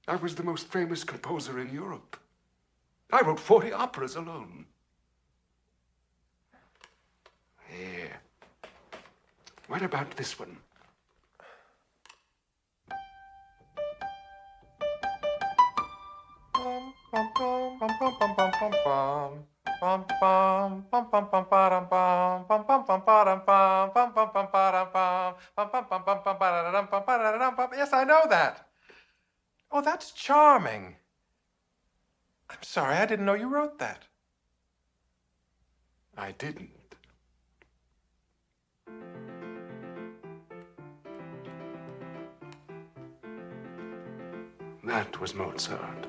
I was the most famous composer in Europe. I wrote 40 operas alone. Here. What about this one? Yes, I know that. Oh, that's charming. I'm sorry, I didn't know you wrote that. I didn't. That was Mozart.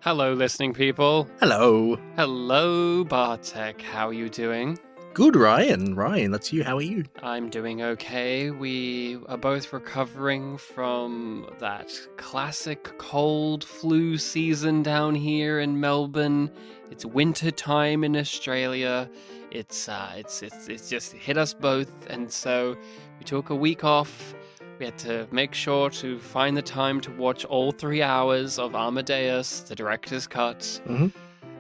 Hello, listening people. Hello. Hello, Bartek. How are you doing? Good, Ryan. Ryan, that's you. How are you? I'm doing okay. We are both recovering from that classic cold flu season down here in Melbourne. It's winter time in Australia. It's just hit us both, and so we took a week off. We had to make sure to find the time to watch all 3 hours of Amadeus, the director's cut. Mhm.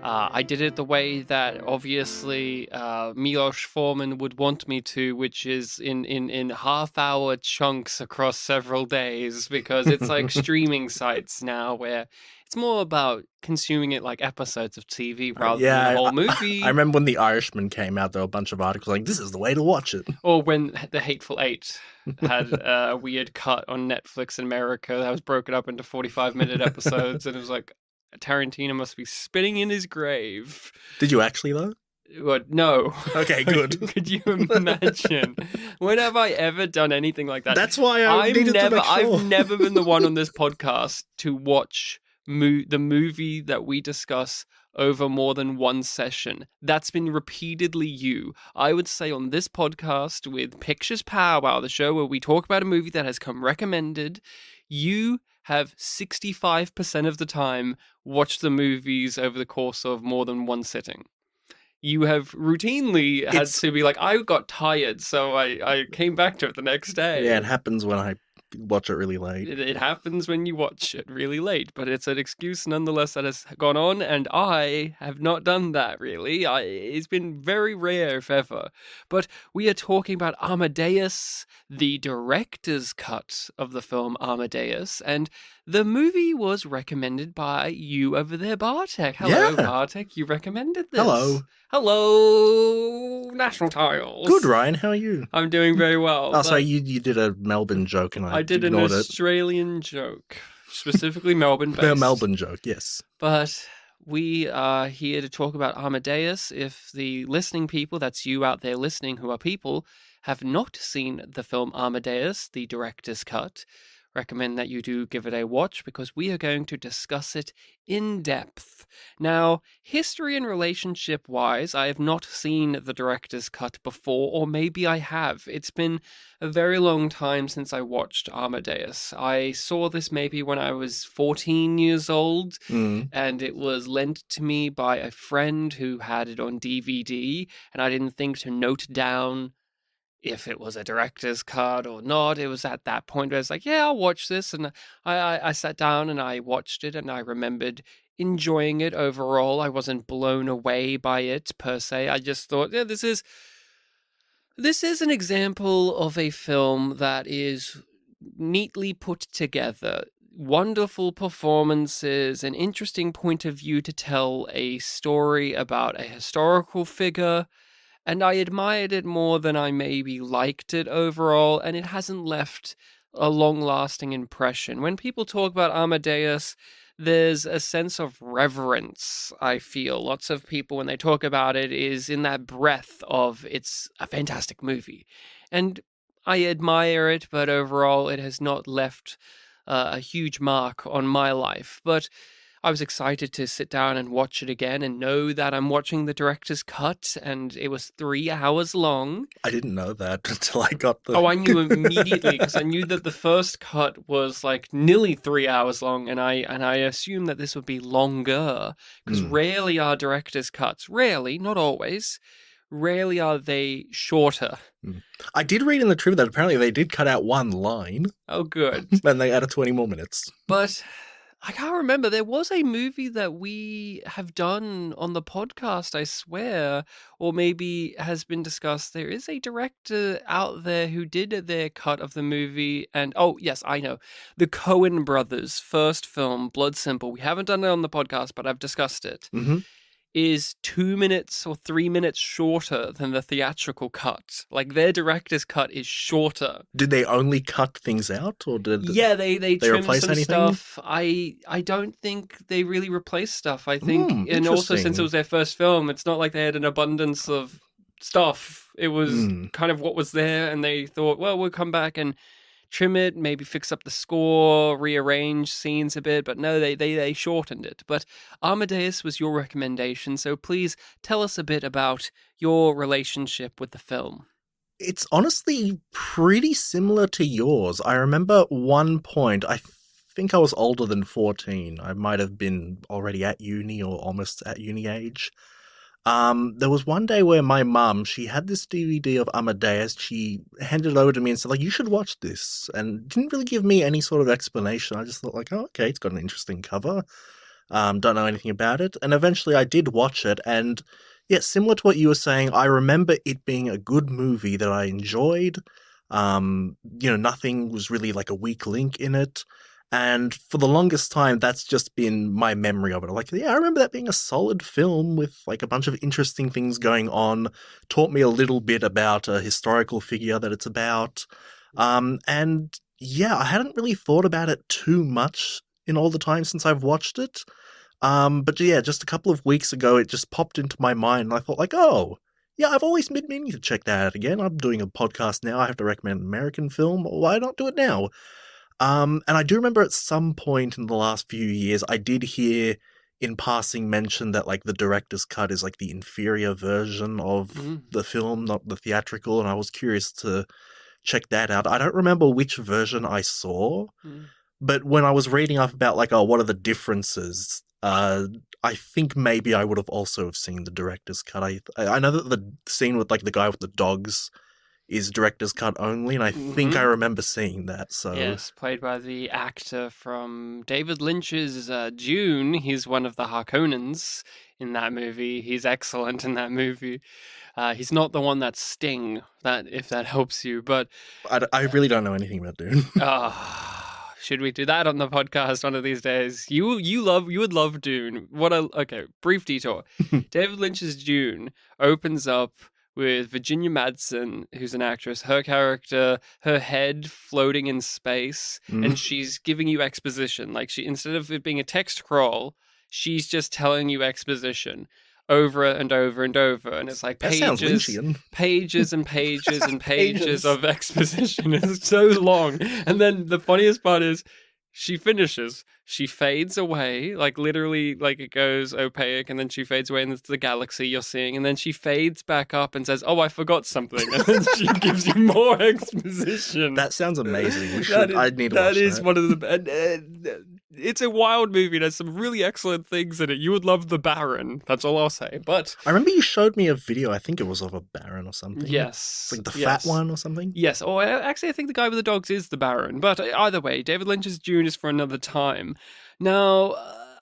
I did it the way that obviously Milos Forman would want me to, which is in half-hour chunks across several days, because it's like streaming sites now where it's more about consuming it like episodes of TV rather than a whole movie. I remember when The Irishman came out, there were a bunch of articles like, this is the way to watch it. Or when The Hateful Eight had a weird cut on Netflix in America that was broken up into 45-minute episodes, and it was like, Tarantino must be spinning in his grave. Did you actually, though? What? No. Okay, good. Could you imagine? When have I ever done anything like that? That's why I needed to make sure. I've never been the one on this podcast to watch the movie that we discuss over more than one session. That's been repeatedly you. I would say on this podcast with Pictures Powwow, the show where we talk about a movie that has come recommended, you have 65% of the time watched the movies over the course of more than one sitting. You have routinely had to be like, I got tired, so I came back to it the next day. Yeah, it happens when I watch it really late. It happens when you watch it really late, but it's an excuse nonetheless that has gone on, and I have not done that, really. It's been very rare, if ever. But we are talking about Amadeus, the director's cut of the film Amadeus, and the movie was recommended by you over there, Bartek. Hello, Yeah. Bartek. You recommended this. Hello. National Tiles. Good, Ryan. How are you? I'm doing very well. Oh, so you did a Melbourne joke and I did an ignored it. Australian joke, specifically Melbourne-based. The Melbourne joke, yes. But we are here to talk about Amadeus. If the listening people, that's you out there listening who are people, have not seen the film Amadeus, the director's cut, recommend that you do give it a watch, because we are going to discuss it in depth. Now, history and relationship wise, I have not seen the director's cut before, or maybe I have. It's been a very long time since I watched Amadeus. I saw this maybe when I was 14 years old, and it was lent to me by a friend who had it on DVD, and I didn't think to note down if it was a director's cut or not. It was at that point where I was like, yeah, I'll watch this. And I sat down and I watched it, and I remembered enjoying it overall. I wasn't blown away by it per se. I just thought, yeah, this is an example of a film that is neatly put together. Wonderful performances, an interesting point of view to tell a story about a historical figure. And I admired it more than I maybe liked it overall, and it hasn't left a long-lasting impression. When people talk about Amadeus, there's a sense of reverence, I feel. Lots of people, when they talk about it, is in that breath of it's a fantastic movie. And I admire it, but overall it has not left a huge mark on my life. But I was excited to sit down and watch it again and know that I'm watching the director's cut, and it was 3 hours long. I didn't know that until I got the... Oh, I knew immediately, because I knew that the first cut was like nearly 3 hours long, and I assumed that this would be longer, because rarely are director's cuts, not always, rarely are they shorter. I did read in the trivia that apparently they did cut out one line. Oh, good. And they added 20 more minutes. But I can't remember. There was a movie that we have done on the podcast, I swear, or maybe has been discussed. There is a director out there who did their cut of the movie, and oh, yes, I know. The Coen brothers' first film, Blood Simple. We haven't done it on the podcast, but I've discussed it. Mm-hmm. Is 2 minutes or 3 minutes shorter than the theatrical cut. Like, their director's cut is shorter. Did they only cut things out, or did Yeah, they trimmed replace some anything? stuff. I don't think they really replaced stuff. I think, and also interesting. since it was their first film, it's not like they had an abundance of stuff. It was kind of what was there, and they thought, well, we'll come back and trim it, maybe fix up the score, rearrange scenes a bit, but no, they shortened it. But Amadeus was your recommendation, so please tell us a bit about your relationship with the film. It's honestly pretty similar to yours. I remember one point, I think I was older than 14. I might have been already at uni or almost at uni age. There was one day where my mum, she had this DVD of Amadeus. She handed it over to me and said, like, you should watch this. And didn't really give me any sort of explanation. I just thought, like, oh, okay, it's got an interesting cover. Don't know anything about it. And eventually I did watch it. And yeah, similar to what you were saying, I remember it being a good movie that I enjoyed. Nothing was really like a weak link in it. And for the longest time, that's just been my memory of it. Like, yeah, I remember that being a solid film with like a bunch of interesting things going on. Taught me a little bit about a historical figure that it's about. And yeah, I hadn't really thought about it too much in all the time since I've watched it. But yeah, just a couple of weeks ago, it just popped into my mind. And I thought like, oh, yeah, I've always been meaning to check that out again. I'm doing a podcast now. I have to recommend an American film. Why not do it now? And I do remember at some point in the last few years, I did hear in passing mention that like the director's cut is like the inferior version of the film, not the theatrical. And I was curious to check that out. I don't remember which version I saw, but when I was reading up about like, oh, what are the differences? I think maybe I would have also have seen the director's cut. I know that the scene with like the guy with the dogs is director's cut only, and I think I remember seeing that. So yes, played by the actor from David Lynch's Dune. He's one of the Harkonnens in that movie. He's excellent in that movie. He's not the one that's Sting, if that helps you, but I really don't know anything about Dune. Should we do that on the podcast one of these days? You would love Dune. Brief detour. David Lynch's Dune opens up with Virginia Madsen, who's an actress, her character, her head floating in space, and she's giving you exposition. Like, instead of it being a text crawl, she's just telling you exposition over and over and over, and it's like pages and pages and pages of exposition. It's so long. And then the funniest part is she finishes. She fades away, like literally, like it goes opaque, and then she fades away, and it's the galaxy you're seeing, and then she fades back up and says, "Oh, I forgot something," and then she gives you more exposition. That sounds amazing. I'd need to watch that. That is one of the. It's a wild movie. There's some really excellent things in it. You would love The Baron. That's all I'll say. But I remember you showed me a video. I think it was of a Baron or something. Yes, it's like the fat one or something. Yes. Oh, actually, I think the guy with the dogs is the Baron. But either way, David Lynch's Dune is for another time. Now,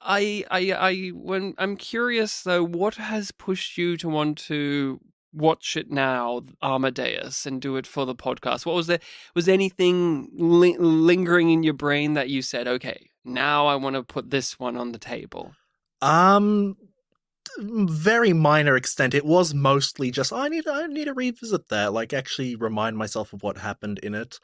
when I'm curious though, what has pushed you to want to watch it now, Amadeus, and do it for the podcast? What was there? Was anything lingering in your brain that you said, okay, now I want to put this one on the table? Very minor extent. It was mostly just I need to revisit that, like actually remind myself of what happened in it.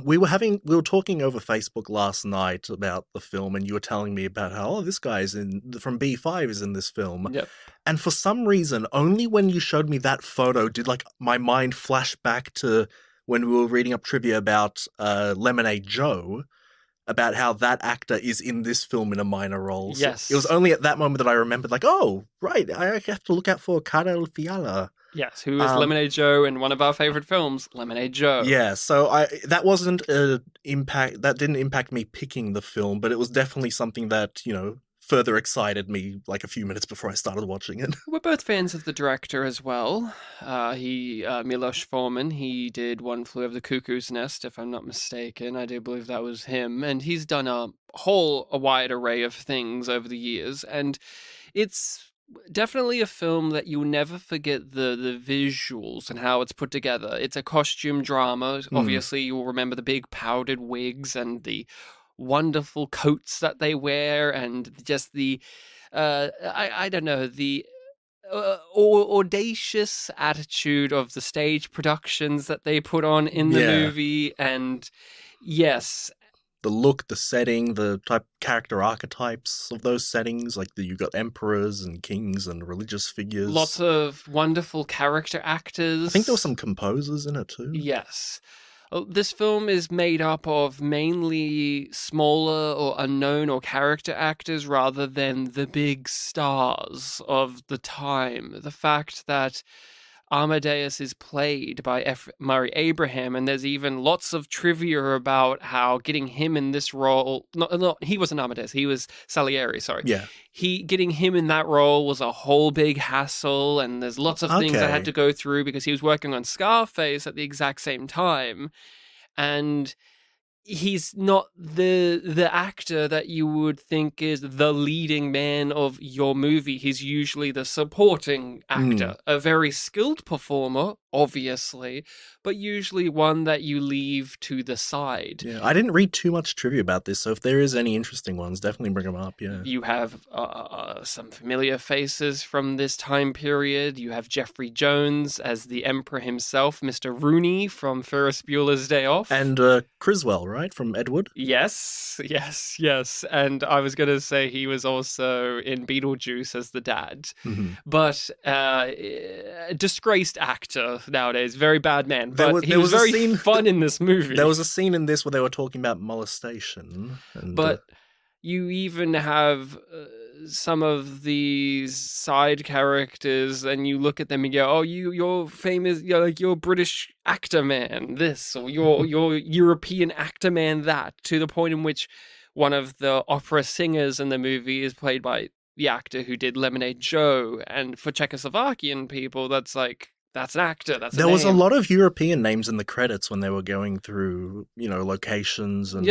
We were talking over Facebook last night about the film, and you were telling me about how this guy from B5 is in this film. Yep. And for some reason, only when you showed me that photo did like my mind flash back to when we were reading up trivia about Lemonade Joe, about how that actor is in this film in a minor role. Yes. So it was only at that moment that I remembered, like, oh, right, I have to look out for Karel Fiala. Yes, who is Lemonade Joe in one of our favorite films, Lemonade Joe. Yeah, so that wasn't that didn't impact me picking the film, but it was definitely something that, further excited me like a few minutes before I started watching it. We're both fans of the director as well. Milos Forman, he did One Flew Over the Cuckoo's Nest, if I'm not mistaken. I do believe that was him. And he's done a wide array of things over the years. And it's definitely a film that you'll never forget the visuals and how it's put together. It's a costume drama. Obviously, you'll remember the big powdered wigs and the wonderful coats that they wear, and just the I don't know, the audacious attitude of the stage productions that they put on in the movie. And yes, the look, the setting, the type character archetypes of those settings, like you've got emperors and kings and religious figures. Lots of wonderful character actors. I think there were some composers in it too. Yes. This film is made up of mainly smaller or unknown or character actors rather than the big stars of the time. The fact that Amadeus is played by F. Murray Abraham, and there's even lots of trivia about how getting him in this role, he wasn't Amadeus, he was Salieri, sorry. Yeah. Getting him in that role was a whole big hassle, and there's lots of things I had to go through because he was working on Scarface at the exact same time. And he's not the actor that you would think is the leading man of your movie. He's usually the supporting actor, a very skilled performer, obviously, but usually one that you leave to the side. Yeah, I didn't read too much trivia about this, so if there is any interesting ones, definitely bring them up, yeah. You have some familiar faces from this time period. You have Jeffrey Jones as the Emperor himself, Mr. Rooney from Ferris Bueller's Day Off. And Criswell, right, from Ed Wood? Yes. And I was going to say he was also in Beetlejuice as the dad. But a disgraced actor nowadays, very bad man. But he was very fun in this movie. There was a scene in this where they were talking about molestation. But you even have some of these side characters, and you look at them and go, "Oh, you're famous. You're British actor man this, or you're European actor man that." To the point in which one of the opera singers in the movie is played by the actor who did Lemonade Joe, and for Czechoslovakian people, that's an actor. There was a lot of European names in the credits when they were going through, locations and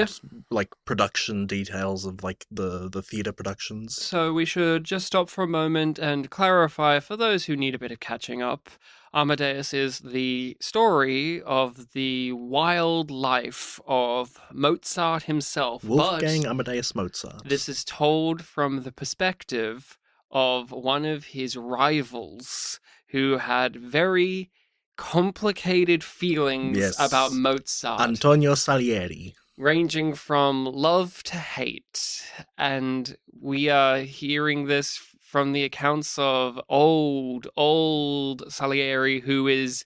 like production details of like the theater productions. So we should just stop for a moment and clarify for those who need a bit of catching up. Amadeus is the story of the wild life of Mozart himself. Wolfgang Amadeus Mozart. This is told from the perspective of one of his rivals who had very complicated feelings about Mozart. Antonio Salieri. Ranging from love to hate. And we are hearing this from the accounts of old Salieri, who is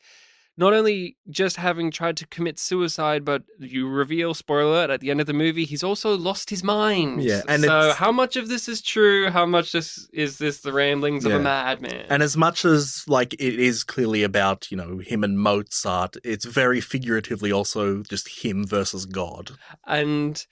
not only just having tried to commit suicide, but you reveal, spoiler alert, at the end of the movie, he's also lost his mind. Yeah, and so how much of this is true? How much is this the ramblings of a madman? And as much as like it is clearly about, him and Mozart, it's very figuratively also just him versus God. And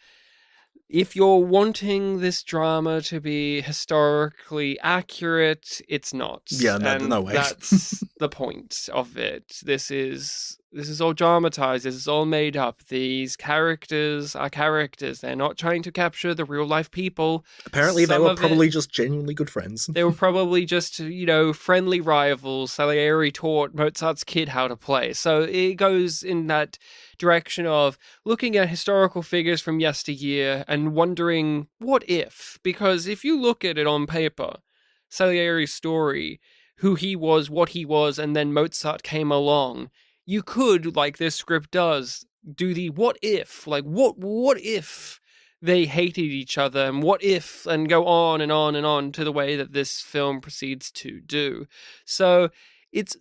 if you're wanting this drama to be historically accurate, it's not. Yeah, no way. That's the point of it. This is all dramatized. This is all made up. These characters are characters. They're not trying to capture the real life people. Apparently, they were probably just genuinely good friends. They were probably just, friendly rivals. Salieri taught Mozart's kid how to play. So it goes in that direction of looking at historical figures from yesteryear and wondering, what if? Because if you look at it on paper, Salieri's story, who he was, what he was, and then Mozart came along, you could, like this script does, do the what if, like what if they hated each other, and what if, and go on and on and on to the way that this film proceeds to do. So it's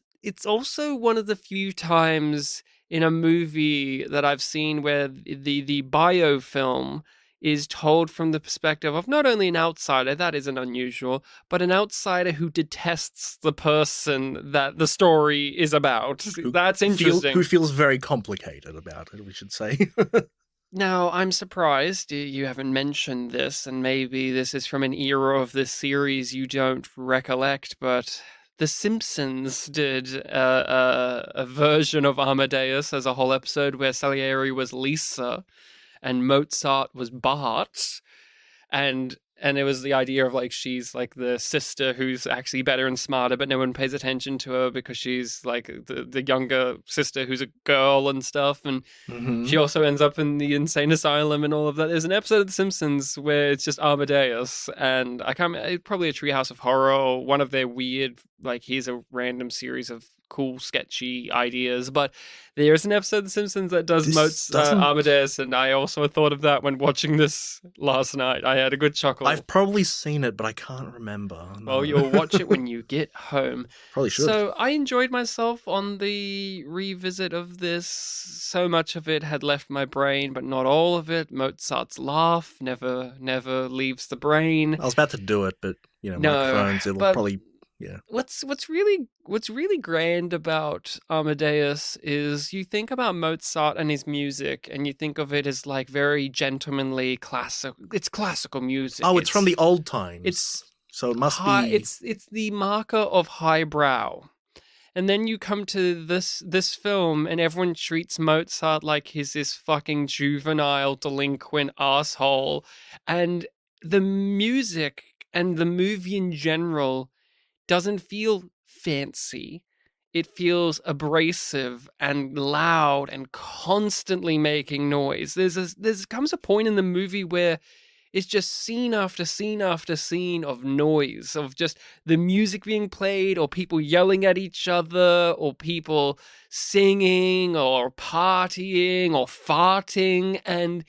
also one of the few times in a movie that I've seen where the biofilm is told from the perspective of not only an outsider, that isn't unusual, but an outsider who detests the person that the story is about. That's interesting. Who feels very complicated about it, we should say. Now, I'm surprised you haven't mentioned this, and maybe this is from an era of this series you don't recollect, but The Simpsons did a version of Amadeus as a whole episode where Salieri was Lisa and Mozart was Bart, and it was the idea of like she's like the sister who's actually better and smarter, but no one pays attention to her because she's like the younger sister who's a girl and stuff, and she also ends up in the insane asylum and all of that. There's an episode of The Simpsons where it's just Amadeus, and I can't. It's probably a Treehouse of Horror or one of their weird, like here's a random series of cool, sketchy ideas. But there's an episode of The Simpsons that does Amadeus, and I also thought of that when watching this last night. I had a good chuckle. I've probably seen it, but I can't remember. No. Well, you'll watch it when you get home. Probably should. So I enjoyed myself on the revisit of this. So much of it had left my brain, but not all of it. Mozart's laugh never leaves the brain. I was about to do it, but microphones, it'll probably. Yeah. What's really grand about Amadeus is you think about Mozart and his music, and you think of it as like very gentlemanly classic. It's classical music. Oh, it's from the old times. So it must be. It's the marker of highbrow. And then you come to this film, and everyone treats Mozart like he's this fucking juvenile, delinquent asshole, and the music and the movie in general doesn't feel fancy. It feels abrasive and loud and constantly making noise. There comes a point in the movie where it's just scene after scene after scene of noise, of just the music being played, or people yelling at each other, or people singing, or partying, or farting, and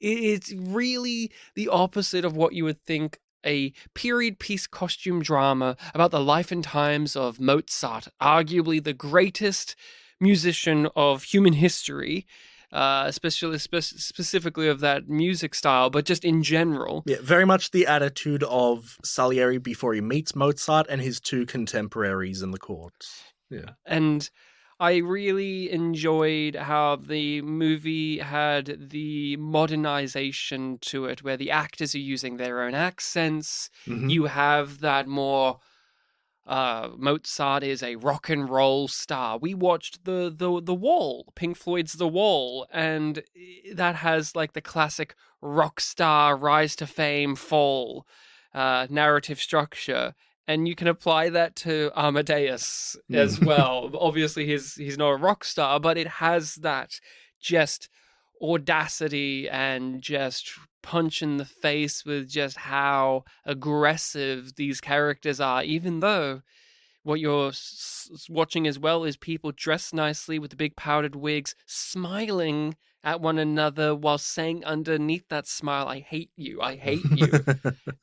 it's really the opposite of what you would think a period piece costume drama about the life and times of Mozart, arguably the greatest musician of human history, specifically of that music style, but just in general. Yeah, very much the attitude of Salieri before he meets Mozart and his two contemporaries in the court. Yeah. And I really enjoyed how the movie had the modernization to it, where the actors are using their own accents. Mm-hmm. You have that more Mozart is a rock and roll star. We watched the Wall, Pink Floyd's The Wall, and that has like the classic rock star rise to fame, fall narrative structure. And you can apply that to Amadeus as well. Obviously, he's not a rock star, but it has that just audacity and just punch in the face with just how aggressive these characters are, even though what you're watching as well is people dressed nicely with the big powdered wigs, smiling at one another while saying underneath that smile, I hate you, I hate you.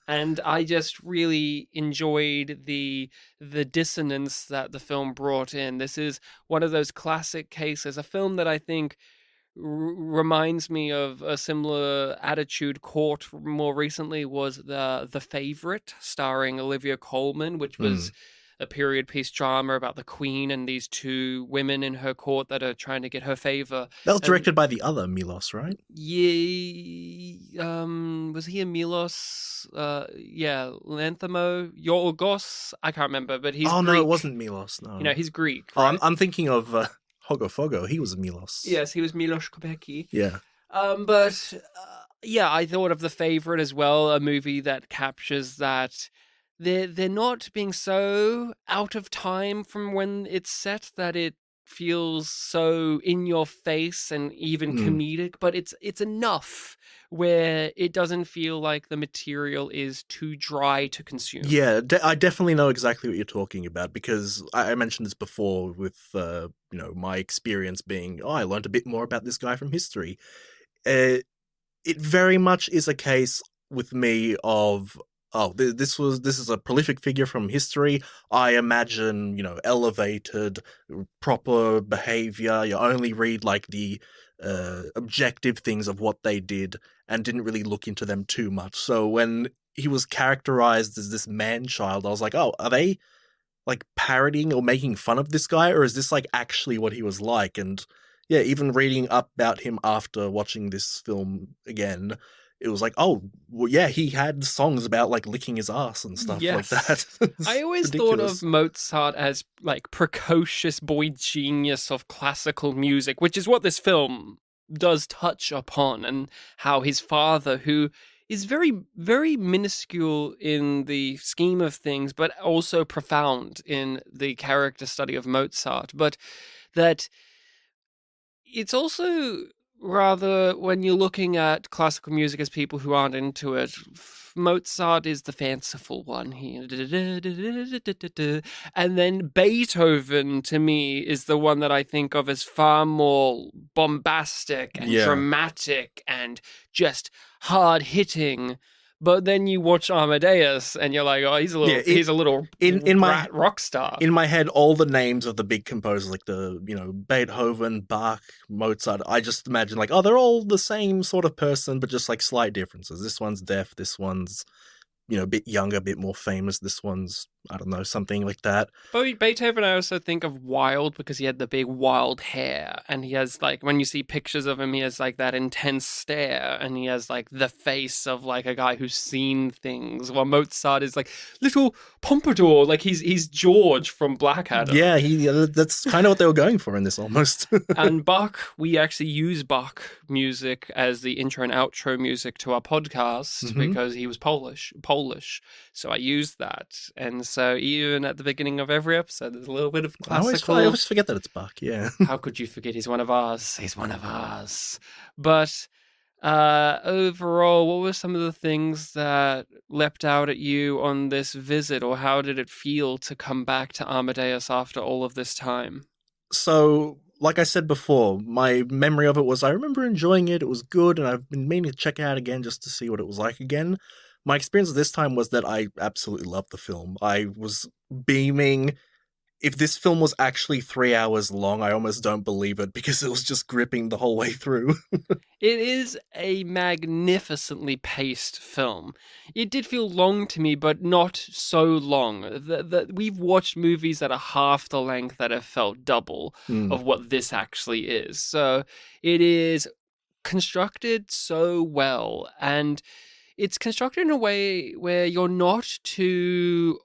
And I just really enjoyed the dissonance that the film brought in. This is one of those classic cases, a film that I think reminds me of a similar attitude caught more recently was The Favourite, starring Olivia Colman, which was a period piece drama about the Queen and these two women in her court that are trying to get her favor. That was directed by the other Milos, right? Yeah, was he a Milos? Yeah, Lanthimo, Yorgos. I can't remember, but he's. Oh Greek. No, it wasn't Milos. No, he's Greek. Right? Oh, I'm thinking of Hogofogo. He was a Milos. Yes, he was Milos Kopecky. Yeah. But yeah, I thought of The Favourite as well, a movie that captures that. They're not being so out of time from when it's set that it feels so in your face and even comedic, but it's enough where it doesn't feel like the material is too dry to consume. Yeah, I definitely know exactly what you're talking about, because I mentioned this before with my experience being, I learned a bit more about this guy from history. It very much is a case with me of, this is a prolific figure from history. I imagine, elevated, proper behavior. You only read like the objective things of what they did and didn't really look into them too much. So when he was characterized as this man-child, I was like, oh, are they like parodying or making fun of this guy? Or is this like actually what he was like? And yeah, even reading up about him after watching this film again, it was like, oh, well, yeah, he had songs about like licking his ass and stuff like that. It's I always thought of ridiculous. Mozart as like precocious boy genius of classical music, which is what this film does touch upon, and how his father, who is very, very minuscule in the scheme of things, but also profound in the character study of Mozart, but that it's also rather, when you're looking at classical music as people who aren't into it, Mozart is the fanciful one here. And then Beethoven, to me, is the one that I think of as far more bombastic and Yeah. dramatic and just hard-hitting. But then you watch Amadeus and you're like, oh, he's a little, Yeah, he's a little in my- brat rock star. In my head, all the names of the big composers, like Beethoven, Bach, Mozart, I just imagine like, oh, they're all the same sort of person, but just like slight differences. This one's deaf, this one's, a bit younger, a bit more famous. This one's, I don't know, something like that. But Beethoven, I also think of wild because he had the big wild hair, and he has like, when you see pictures of him, he has like that intense stare, and he has like the face of like a guy who's seen things. While Mozart is like little pompadour, like he's George from Blackadder. Yeah, that's kind of what they were going for in this almost. And Bach, we actually use Bach music as the intro and outro music to our podcast because he was Polish. So I used that. And so even at the beginning of every episode, there's a little bit of classical. I always forget that it's Bach, yeah. How could you forget he's one of us? He's one of us. But overall, what were some of the things that leapt out at you on this visit, or how did it feel to come back to Amadeus after all of this time? So, like I said before, my memory of it was I remember enjoying it, it was good, and I've been meaning to check it out again just to see what it was like again. My experience this time was that I absolutely loved the film. I was beaming. If this film was actually 3 hours long, I almost don't believe it because it was just gripping the whole way through. It is a magnificently paced film. It did feel long to me, but not so long. We've watched movies that are half the length that have felt double of what this actually is. So it is constructed so well, and it's constructed in a way where you're not too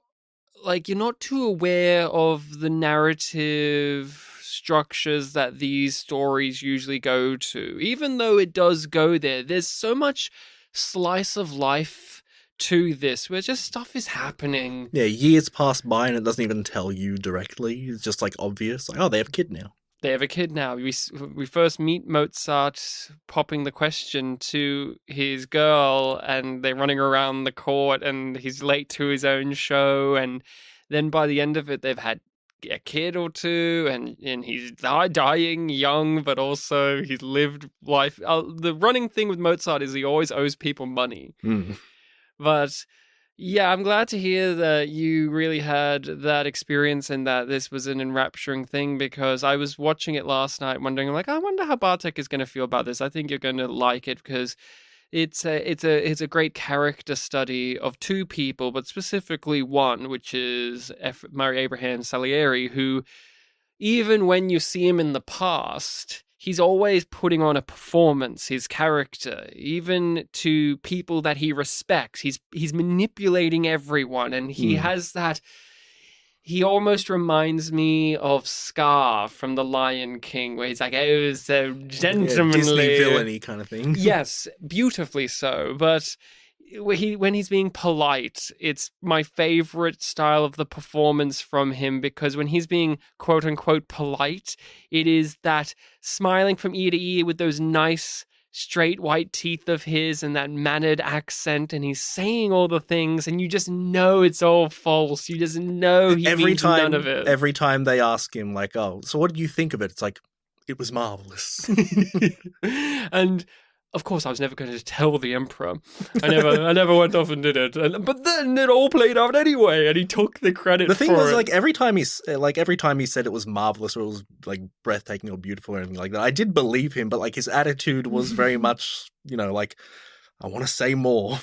aware of the narrative structures that these stories usually go to. Even though it does go there, there's so much slice of life to this where just stuff is happening. Yeah, years pass by and it doesn't even tell you directly. It's just like obvious. Like, oh, they have a kid now. They have a kid now. We first meet Mozart popping the question to his girl, and they're running around the court, and he's late to his own show, and then by the end of it, they've had a kid or two, and he's dying young, but also he's lived life. The running thing with Mozart is he always owes people money. But yeah, I'm glad to hear that you really had that experience and that this was an enrapturing thing, because I was watching it last night wondering, like, I wonder how Bartek is going to feel about this. I think you're going to like it because it's a great character study of two people, but specifically one, which is Murray Abraham Salieri, who, even when you see him in the past, he's always putting on a performance, his character, even to people that he respects. He's manipulating everyone, and he has that. He almost reminds me of Scar from The Lion King, where he's like, oh, so gentlemanly. Disney villainy kind of thing. Yes, beautifully so. But when he's being polite, it's my favorite style of the performance from him, because when he's being quote unquote polite, it is that smiling from ear to ear with those nice straight white teeth of his and that mannered accent, and he's saying all the things, and you just know it's all false. You just know he means none of it. Every time they ask him, like, oh, so what did you think of it? It's like, it was marvelous. And of course, I was never going to tell the emperor. I never went off and did it. But then it all played out anyway, and he took the credit. The thing was, it. like, every time he said it was marvelous or it was like breathtaking or beautiful or anything like that, I did believe him. But like his attitude was very much, like, I want to say more.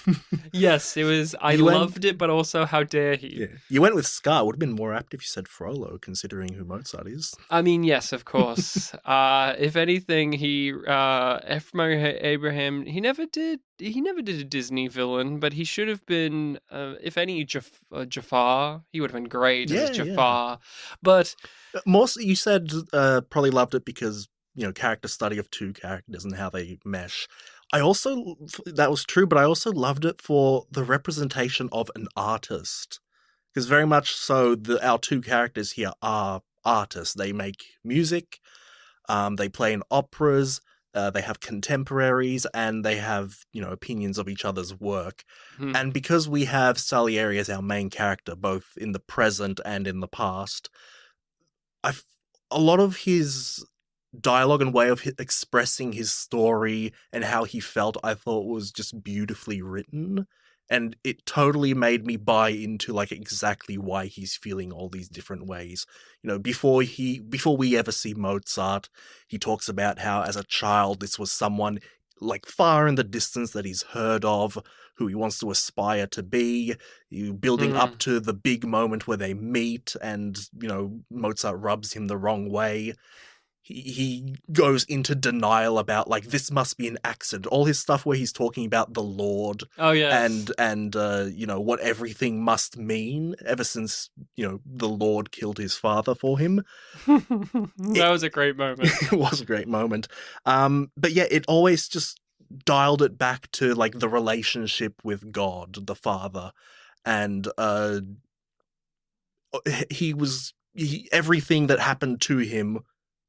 Yes, it was. I You went- loved it, but also, how dare he? Yeah. You went with Scar. Would have been more apt if you said Frollo, considering who Mozart is. I mean, yes, of course. If anything, Ephraim Abraham, he never did a Disney villain, but he should have been, if any, Jafar. He would have been great as Yeah, Jafar. But Most you said probably loved it because, character study of two characters and how they mesh. That was true, but I also loved it for the representation of an artist. Because very much so, our two characters here are artists. They make music, they play in operas, they have contemporaries, and they have, opinions of each other's work. hmm, And because we have Salieri as our main character, both in the present and in the past, a lot of his dialogue and way of expressing his story and how he felt, I thought was just beautifully written. And it totally made me buy into like exactly why he's feeling all these different ways. Before we ever see Mozart, he talks about how as a child this was someone like far in the distance that he's heard of, who he wants to aspire to be, building up to the big moment where they meet and, Mozart rubs him the wrong way. He goes into denial about like this must be an accident. All his stuff where he's talking about the Lord, oh yes, and what everything must mean ever since the Lord killed his father for him. that was a great moment. It was a great moment. But yeah, it always just dialed it back to like the relationship with God, the Father, and everything that happened to him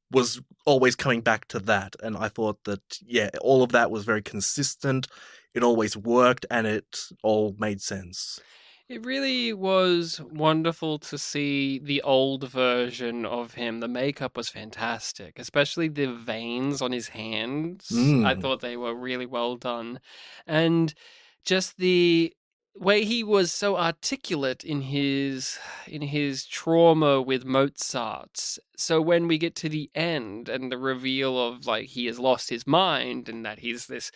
was always coming back to that. And I thought that, yeah, all of that was very consistent. It always worked and it all made sense. It really was wonderful to see the old version of him. The makeup was fantastic, especially the veins on his hands. I thought they were really well done. And just the way he was so articulate in his trauma with Mozart. So when we get to the end and the reveal of like he has lost his mind and that he's this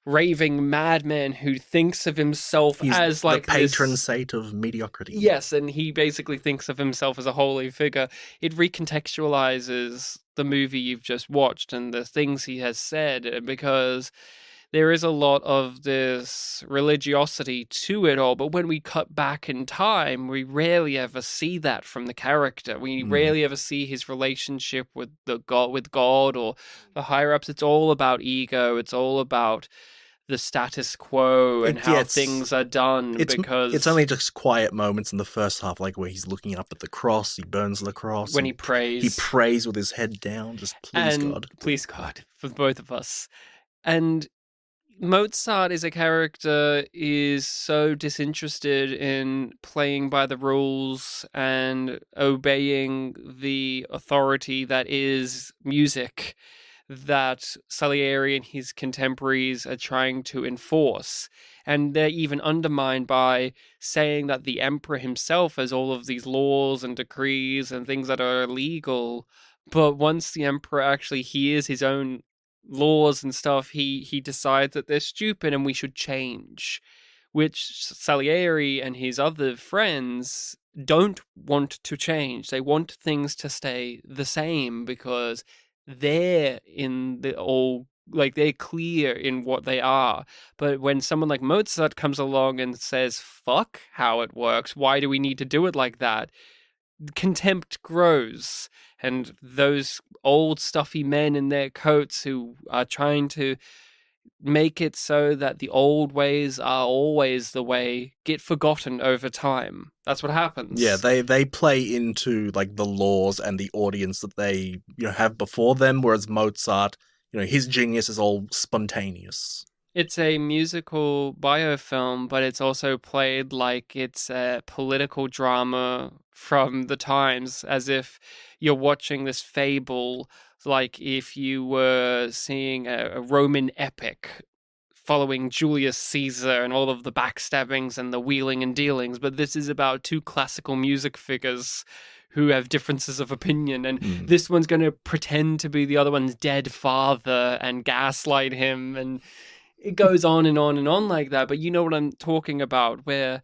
raving madman who thinks of himself He's as like the patron this... saint of mediocrity. Yes, and he basically thinks of himself as a holy figure. It recontextualizes the movie you've just watched and the things he has said, because there is a lot of this religiosity to it all, but when we cut back in time, we rarely ever see that from the character. We rarely ever see his relationship with God or the higher ups. It's all about ego. It's all about the status quo and how things are done. Because it's only just quiet moments in the first half, like where he's looking up at the cross, he burns the cross. When he prays. He prays with his head down, just Please God, for both of us. And Mozart as a character is so disinterested in playing by the rules and obeying the authority that is music that Salieri and his contemporaries are trying to enforce. And they're even undermined by saying that the emperor himself has all of these laws and decrees and things that are illegal. But once the emperor actually hears his own laws and stuff, he decides that they're stupid and we should change, which Salieri and his other friends don't want to change. They want things to stay the same because they're in the all, like they're clear in what they are. But when someone like Mozart comes along and says, fuck how it works, why do we need to do it like that? Contempt grows, and those old stuffy men in their coats who are trying to make it so that the old ways are always the way get forgotten over time. That's what happens. Yeah, they play into like the laws and the audience that they have before them, whereas Mozart, his genius is all spontaneous. It's a musical biofilm, but it's also played like it's a political drama from the times, as if you're watching this fable, like if you were seeing a Roman epic following Julius Caesar and all of the backstabbings and the wheeling and dealings. But this is about two classical music figures who have differences of opinion, and this one's going to pretend to be the other one's dead father and gaslight him, and it goes on and on and on like that. But you know what I'm talking about, where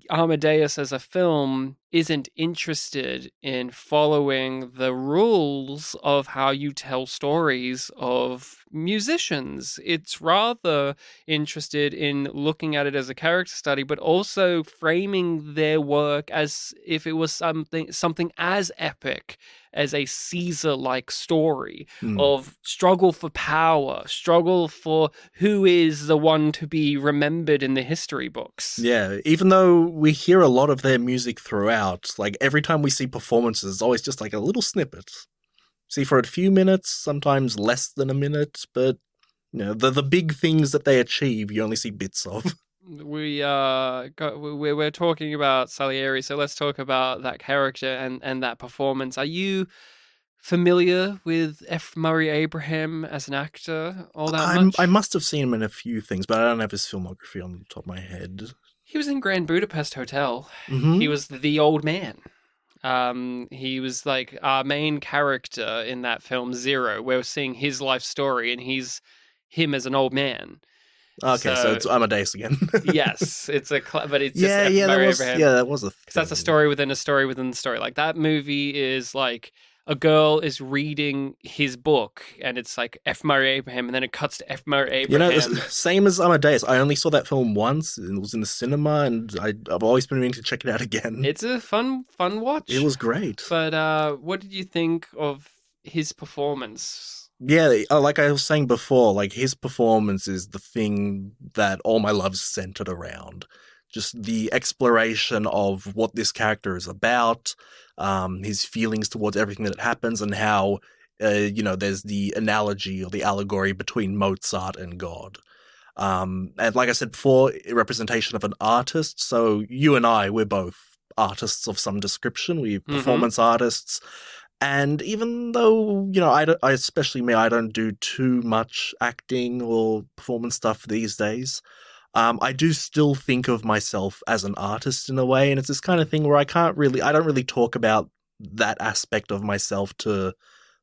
Amadeus as a film isn't interested in following the rules of how you tell stories of musicians. It's rather interested in looking at it as a character study, but also framing their work as if it was something as epic as a Caesar-like story of struggle for power, struggle for who is the one to be remembered in the history books. Yeah, even though we hear a lot of their music throughout, like every time we see performances, it's always just like a little snippet. See for a few minutes, sometimes less than a minute, but you know, the big things that they achieve, you only see bits of. We're talking about Salieri, so let's talk about that character and that performance. Are you familiar with F. Murray Abraham as an actor all that much? I must have seen him in a few things, but I don't have his filmography on the top of my head. He was in Grand Budapest Hotel. Mm-hmm. He was the old man. He was like our main character in that film Zero. We're seeing his life story, and he's him as an old man. Okay, so it's Amadeus again. Yes, it's but it's yeah, just yeah, Murray that was, Abraham. yeah, that was a thing. Because that's a story within a story within the story. Like that movie is like a girl is reading his book, and it's like F. Murray Abraham, and then it cuts to F. Murray Abraham. You know, same as Amadeus. I only saw that film once, and it was in the cinema, and I've always been meaning to check it out again. It's a fun watch. It was great. But what did you think of his performance? Yeah, like I was saying before, like his performance is the thing that all my love's centered around. Just the exploration of what this character is about, his feelings towards everything that happens, and how, there's the analogy or the allegory between Mozart and God. And like I said before, a representation of an artist. So you and I, we're both artists of some description. We're performance artists. And even though, especially me, I don't do too much acting or performance stuff these days, I do still think of myself as an artist in a way. And it's this kind of thing where I don't really talk about that aspect of myself to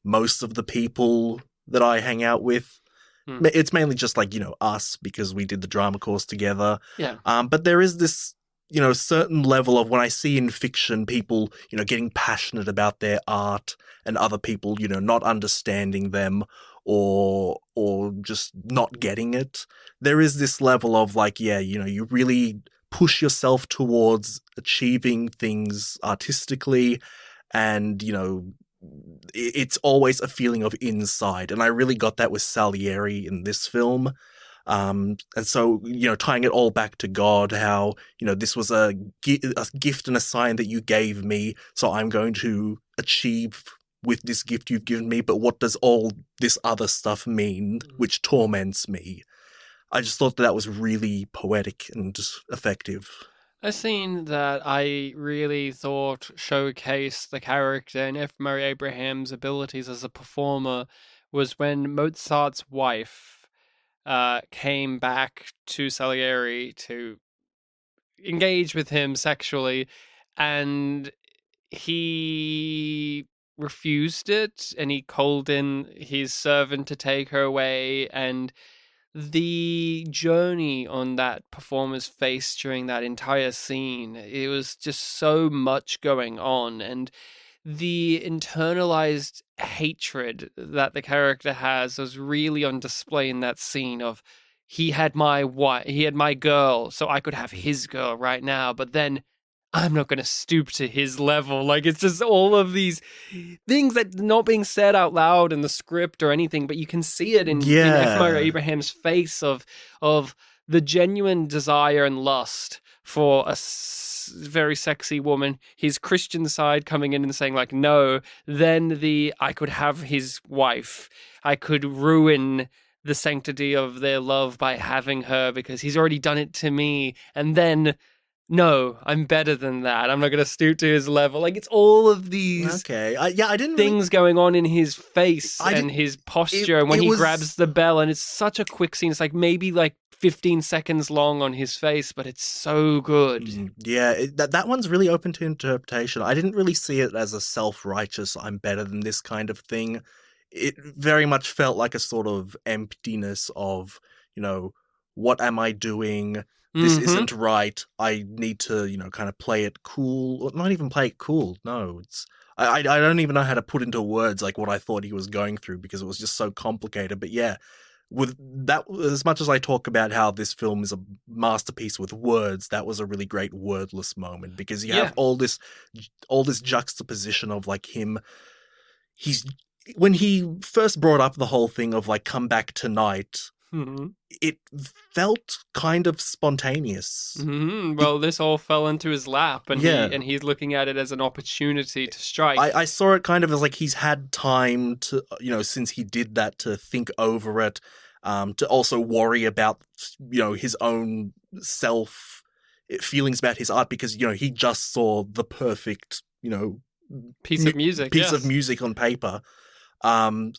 most of the people that I hang out with. It's mainly just like, us because we did the drama course together. Yeah. But there is this, certain level of when I see in fiction people, getting passionate about their art and other people, not understanding them or just not getting it. There is this level of like, you really push yourself towards achieving things artistically and, it's always a feeling of inside. And I really got that with Salieri in this film. And so, tying it all back to God, how, this was a gift and a sign that you gave me, so I'm going to achieve with this gift you've given me, but what does all this other stuff mean, which torments me? I just thought that was really poetic and effective. A scene that I really thought showcased the character and F. Murray Abraham's abilities as a performer was when Mozart's wife came back to Salieri to engage with him sexually, and he refused it, and he called in his servant to take her away, and the journey on that performer's face during that entire scene, it was just so much going on, and the internalized hatred that the character has was really on display in that scene of he had my wife, he had my girl, so I could have his girl right now, but then I'm not going to stoop to his level. Like, it's just all of these things that not being said out loud in the script or anything, but you can see it in F. Murray Abraham's face of the genuine desire and lust for a very sexy woman, his Christian side coming in and saying like, no, then I could have his wife. I could ruin the sanctity of their love by having her because he's already done it to me. And then, no, I'm better than that. I'm not going to stoop to his level. Like, it's all of these I didn't things going on in his face and his posture. And when he grabs the bell, and it's such a quick scene. It's like maybe like 15 seconds long on his face, but it's so good. Yeah, that one's really open to interpretation. I didn't really see it as a self-righteous, I'm better than this kind of thing. It very much felt like a sort of emptiness of, what am I doing? This Mhm. isn't right. I need to, kind of play it cool. Or not even play it cool. No, I don't even know how to put into words like what I thought he was going through because it was just so complicated. But yeah, with that, as much as I talk about how this film is a masterpiece with words, that was a really great wordless moment because you Yeah. have all this juxtaposition of like him. He's when he first brought up the whole thing of like come back tonight. Mhm. It felt kind of spontaneous. Well, this all fell into his lap, and Yeah. he's looking at it as an opportunity to strike. I saw it kind of as like he's had time to, since he did that, to think over it, to also worry about, his own self feelings about his art because, he just saw the perfect, Piece of music, piece of yes. music on paper.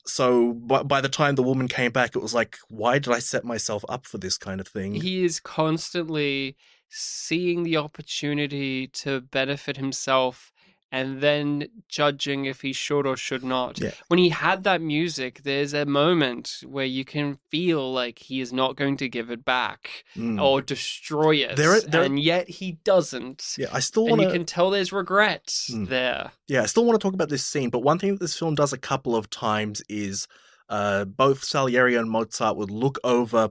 So by the time the woman came back, it was like, why did I set myself up for this kind of thing? He is constantly seeing the opportunity to benefit himself and then judging if he should or should not. Yeah. When he had that music, there's a moment where you can feel like he is not going to give it back or destroy it. And yet he doesn't. Yeah, I still And want you can tell there's regret there. Yeah, I still want to talk about this scene, but one thing that this film does a couple of times is both Salieri and Mozart would look over,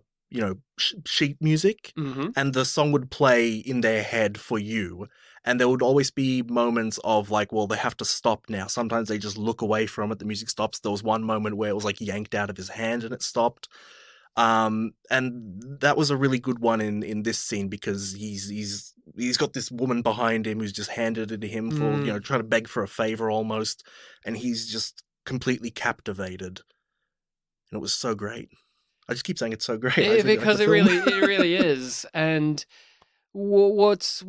sheet music, and the song would play in their head for you. And there would always be moments of like, well, they have to stop now. Sometimes they just look away from it, the music stops. There was one moment where it was like yanked out of his hand and it stopped. And that was a really good one in this scene because he's got this woman behind him who's just handed it to him for, trying to beg for a favor almost. And he's just completely captivated. And it was so great. I just keep saying it's so great. Because it really is. And what's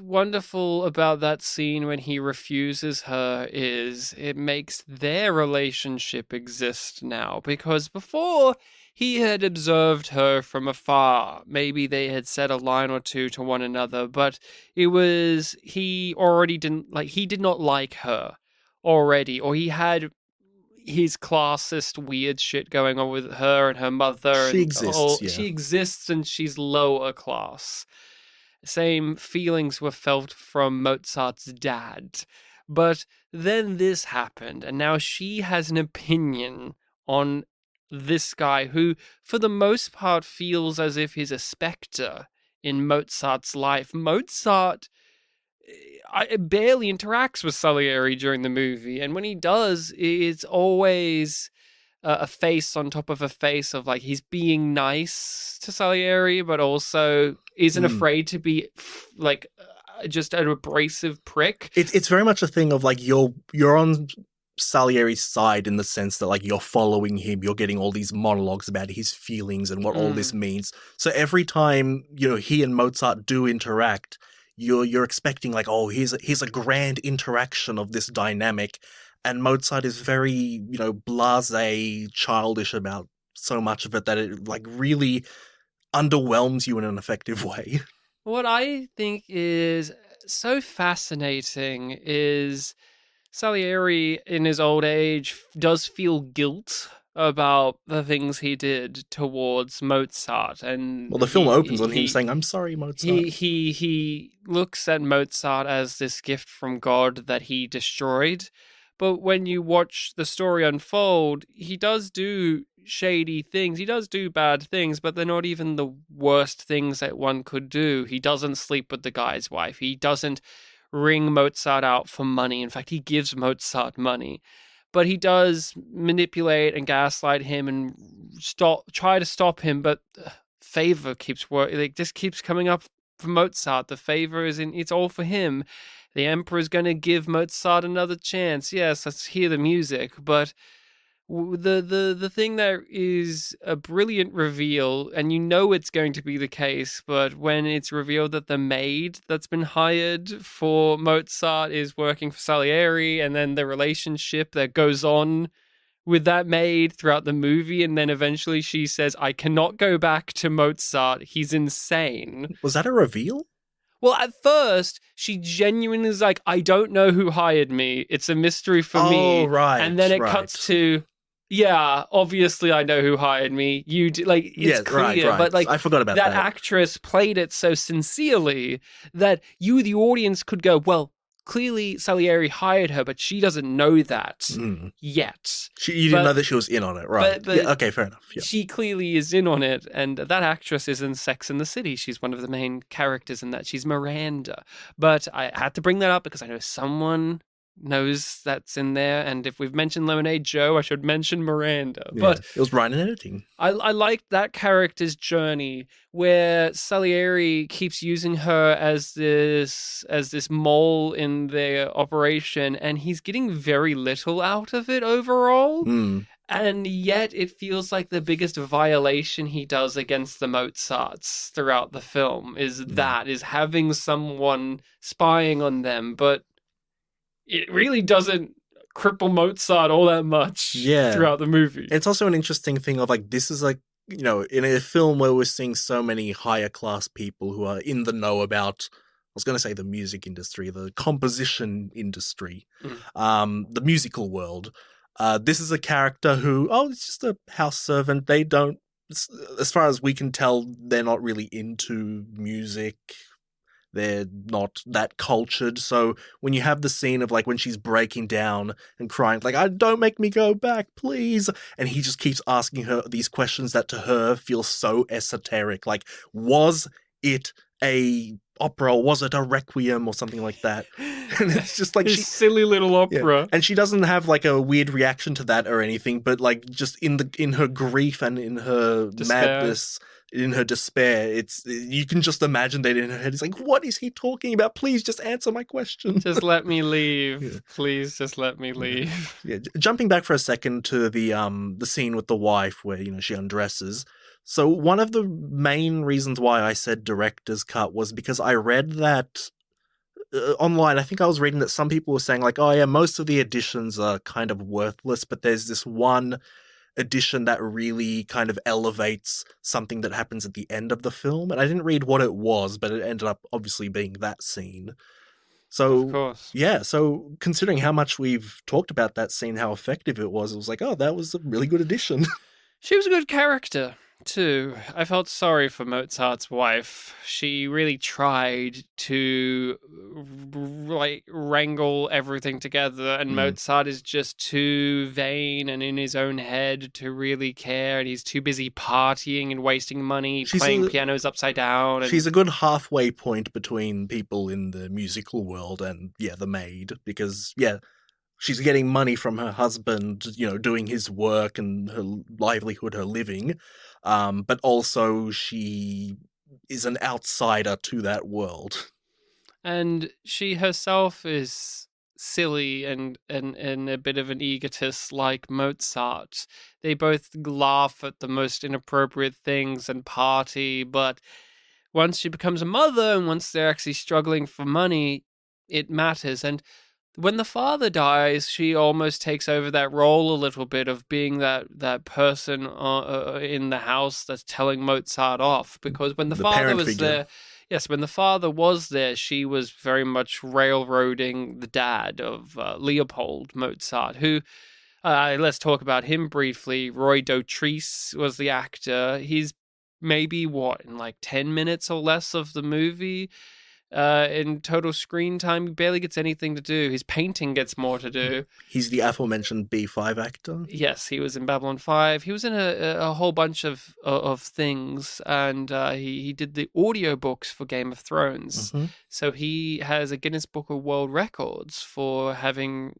wonderful about that scene when he refuses her is it makes their relationship exist now. Because before he had observed her from afar, maybe they had said a line or two to one another, but it was he did not like her already, or he had his classist weird shit going on with her and her mother. She exists, She exists and she's lower class. Same feelings were felt from Mozart's dad. But then this happened, and now she has an opinion on this guy who, for the most part, feels as if he's a specter in Mozart's life. Mozart barely interacts with Salieri during the movie, and when he does, it's always a face on top of a face of like he's being nice to Salieri, but also isn't afraid to be like just an abrasive prick. It's very much a thing of like you're on Salieri's side in the sense that like you're following him, you're getting all these monologues about his feelings and what all this means. So every time he and Mozart do interact, you're expecting like, oh, here's a grand interaction of this dynamic. And Mozart is very, blasé, childish about so much of it that it like really underwhelms you in an effective way. What I think is so fascinating is Salieri in his old age does feel guilt about the things he did towards Mozart, and the film opens on him saying, "I'm sorry, Mozart." He looks at Mozart as this gift from God that he destroyed. But when you watch the story unfold, he does do shady things. He does do bad things, but they're not even the worst things that one could do. He doesn't sleep with the guy's wife. He doesn't ring Mozart out for money. In fact, he gives Mozart money. But he does manipulate and gaslight him and try to stop him. But favor keeps working. Like, just keeps coming up for Mozart. The favor it's all for him. The emperor's going to give Mozart another chance. Yes, let's hear the music. But the thing that is a brilliant reveal, and it's going to be the case, but when it's revealed that the maid that's been hired for Mozart is working for Salieri, and then the relationship that goes on with that maid throughout the movie, and then eventually she says, I cannot go back to Mozart. He's insane. Was that a reveal? Well, at first, she genuinely is like, I don't know who hired me. It's a mystery for me. Oh, right. And then it cuts to, yeah, obviously I know who hired me. You do, like, it's Yeah, clear, right. but like I forgot about that that. actress played it so sincerely that you, the audience, could go, well, clearly Salieri hired her, but she doesn't know that yet. You didn't know that she was in on it, right? but Yeah, okay, fair enough. Yeah. she clearly is in on it, and that actress is in Sex and the City. She's one of the main characters in that. She's Miranda. But I had to bring that up because I know someone knows that's in there, and if we've mentioned Lemonade Joe, I should mention Miranda. Yeah, But it was Ryan in editing. I liked that character's journey where Salieri keeps using her as this mole in their operation, and he's getting very little out of it overall. And yet it feels like the biggest violation he does against the Mozarts throughout the film is having someone spying on them, but it really doesn't cripple Mozart all that much throughout the movie. It's also an interesting thing of like, this is like, you know, in a film where we're seeing so many higher class people who are in the know about, I was going to say the music industry, the composition industry, the musical world. This is a character who, it's just a house servant. They don't, as far as we can tell, they're not really into music. They're not that cultured. So when you have the scene of like when she's breaking down and crying, like, don't make me go back, please. And he just keeps asking her these questions that to her feel so esoteric. Like, was it a opera? Was it a requiem or something like that? And it's just like silly little opera. Yeah. And she doesn't have like a weird reaction to that or anything, but like just in her grief and in her madness, in her despair, you can just imagine that in her head. It's like, what is he talking about? Please just answer my question. Just let me leave. Yeah. Please just let me leave. Yeah. Jumping back for a second to the scene with the wife where, you know, she undresses. So one of the main reasons why I said director's cut was because I read that online. I think I was reading that some people were saying like, oh yeah, most of the editions are kind of worthless, but there's this one edition that really kind of elevates something that happens at the end of the film. And I didn't read what it was, but it ended up obviously being that scene. So, of course. Yeah, so considering how much we've talked about that scene, how effective it was like, oh, that was a really good addition. She was a good character, too. I felt sorry for Mozart's wife. She really tried to like wrangle everything together, and Mozart is just too vain and in his own head to really care, and he's too busy partying and wasting money, playing pianos upside down. She's a good halfway point between people in the musical world and, the maid, because, she's getting money from her husband, you know, doing his work and her livelihood, her living. But also she is an outsider to that world. And she herself is silly and a bit of an egotist like Mozart. They both laugh at the most inappropriate things and party, but once she becomes a mother and once they're actually struggling for money, it matters. And when the father dies, she almost takes over that role a little bit of being that person in the house that's telling Mozart off. Because when the father was there, when the father was there, she was very much railroading the dad of Leopold Mozart, who, let's talk about him briefly. Roy Dotrice was the actor. He's maybe, in like 10 minutes or less of the movie. In total screen time, he barely gets anything to do. His painting gets more to do. He's the aforementioned B5 actor. Yes, he was in Babylon 5. He was in a whole bunch of things, and he did the audiobooks for Game of Thrones. Mm-hmm. So he has a Guinness Book of World Records for having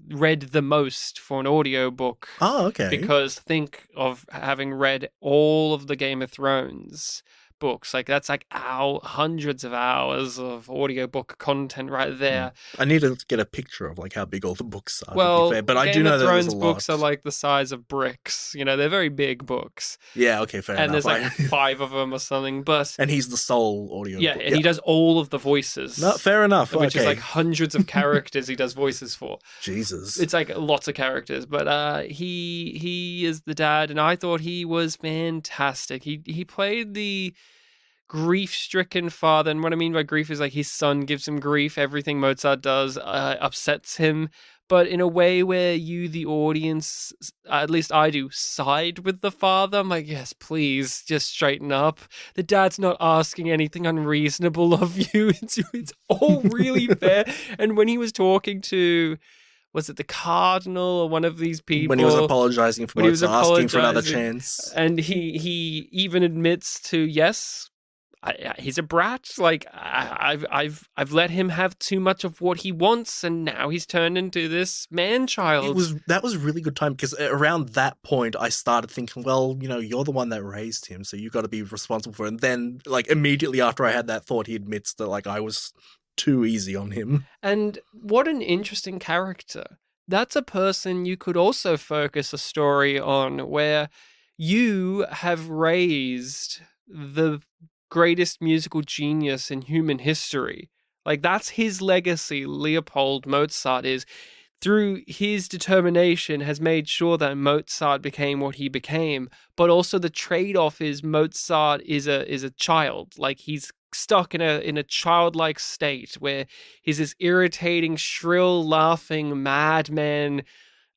read the most for an audiobook. Oh, okay. Because think of having read all of the Game of Thrones books. That's hundreds of hours of audiobook content right there. I need to get a picture of how big all the books are, well, to be fair. But I do know that there's a lot. Books are the size of bricks. You know, they're very big books. Yeah, okay, fair enough. And there's 5 of them or something. But and he's the sole audio. Yeah, and he does all of the voices. No, fair enough. Which is hundreds of characters he does voices for. Jesus. It's lots of characters. But he is the dad, and I thought he was fantastic. He played the grief-stricken father, and what I mean by grief is his son gives him grief. Everything Mozart does upsets him, but in a way where you, the audience, at least I do, side with the father. I'm like, yes, please, just straighten up. The dad's not asking anything unreasonable of you. It's all really fair. And when he was talking to, was it the cardinal or one of these people? When he was apologizing for Mozart, asking for another apologizing, chance. and he even admits to, yes, he's a brat. Like I've let him have too much of what he wants, and now he's turned into this man child. That was a really good time, because around that point I started thinking, well, you're the one that raised him, so you got to be responsible for it. And then, like, immediately after I had that thought, he admits that, like, I was too easy on him. And what an interesting character. That's a person you could also focus a story on, where you have raised the greatest musical genius in human history. Like, that's his legacy. Leopold Mozart is, through his determination, has made sure that Mozart became what he became. But also the trade-off is Mozart is a child. Like, he's stuck in a childlike state where he's this irritating, shrill, laughing madman,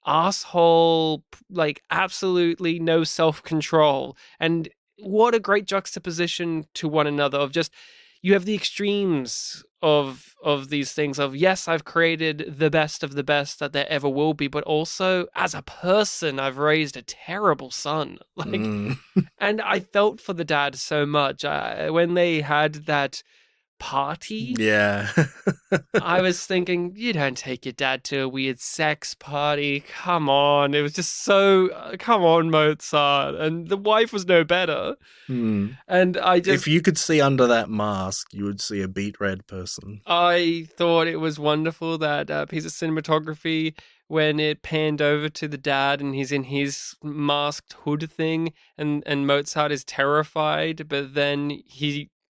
asshole, like absolutely no self-control. And what a great juxtaposition to one another of just, you have the extremes of these things of, yes, I've created the best of the best that there ever will be, but also as a person, I've raised a terrible son. Like, and I felt for the dad so much. When they had that party, yeah, I was thinking, you don't take your dad to a weird sex party. Come on. It was just so, come on, Mozart. And the wife was no better. And I just, if you could see under that mask, you would see a beet red person. I thought it was wonderful, that piece of cinematography, when it panned over to the dad and he's in his masked hood thing, and Mozart is terrified, but then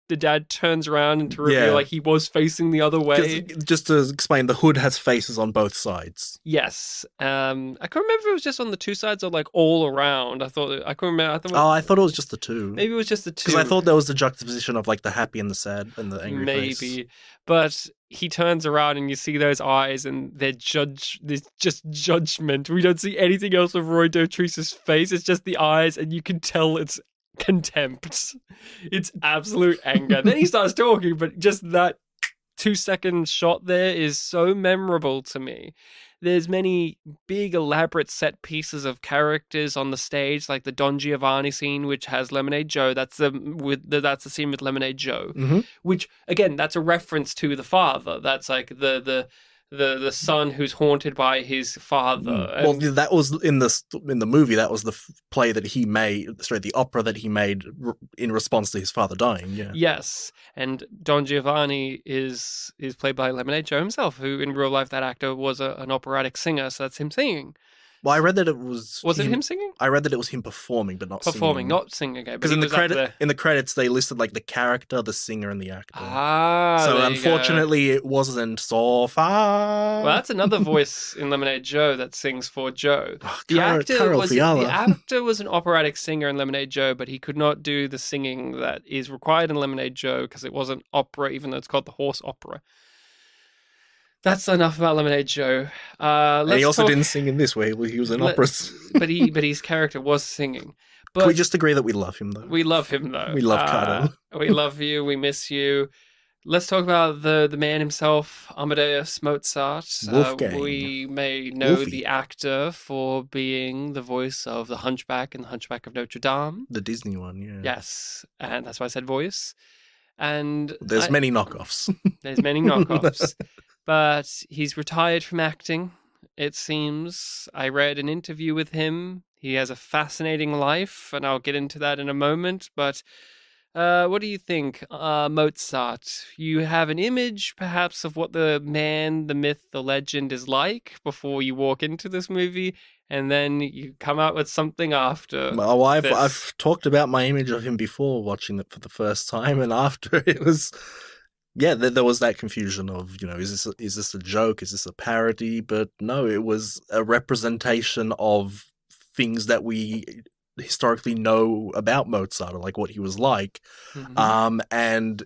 the dad turns around and to reveal like he was facing the other way. Just to explain, the hood has faces on both sides. Yes. I couldn't remember if it was just on the two sides or like all around. I couldn't remember. I thought it was just the two. Maybe it was just the two. Because I thought there was the juxtaposition of like the happy and the sad and the angry face. Maybe. But he turns around and you see those eyes and there's just judgment. We don't see anything else of Roy Dotrice's face. It's just the eyes, and you can tell it's contempt. It's absolute anger. Then he starts talking, but just that 2-second shot there is so memorable to me. There's many big elaborate set pieces of characters on the stage, like the Don Giovanni scene, which has Lemonade Joe. That's the scene with Lemonade Joe, which again, that's a reference to the father. That's like the son who's haunted by his father. Well, that was in the movie. That was the play that he made. Sorry, the opera that he made in response to his father dying. Yeah. Yes, and Don Giovanni is played by Lemonade Joe himself, who in real life that actor was an operatic singer. So that's him singing. Well, I read that it was... Was it him singing? I read that it was him performing, but not singing. Performing, not singing. Okay, because in the credits, they listed like the character, the singer, and the actor. So unfortunately, it wasn't so far. Well, that's another voice in Lemonade Joe that sings for Joe. The Fiala. actor was an operatic singer in Lemonade Joe, but he could not do the singing that is required in Lemonade Joe because it wasn't opera, even though it's called the horse opera. That's enough about Lemonade Joe. And he also didn't sing in this way. He was in operas. but his character was singing. But can we just agree that we love him, though? We love him, though. We love Cardo. We love you. We miss you. Let's talk about the man himself, Amadeus Mozart. Wolfgang. We may know the actor for being the voice of the Hunchback in The Hunchback of Notre Dame. The Disney one, yeah. Yes, and that's why I said voice. And there's many knockoffs. There's many knockoffs. But he's retired from acting, it seems. I read an interview with him. He has a fascinating life, and I'll get into that in a moment. But what do you think, Mozart? You have an image, perhaps, of what the man, the myth, the legend is like before you walk into this movie, and then you come out with something after. Well, I've talked about my image of him before watching it for the first time, and after it was... Yeah, there was that confusion of, is this a joke? Is this a parody? But no, it was a representation of things that we historically know about Mozart, or like what he was like. And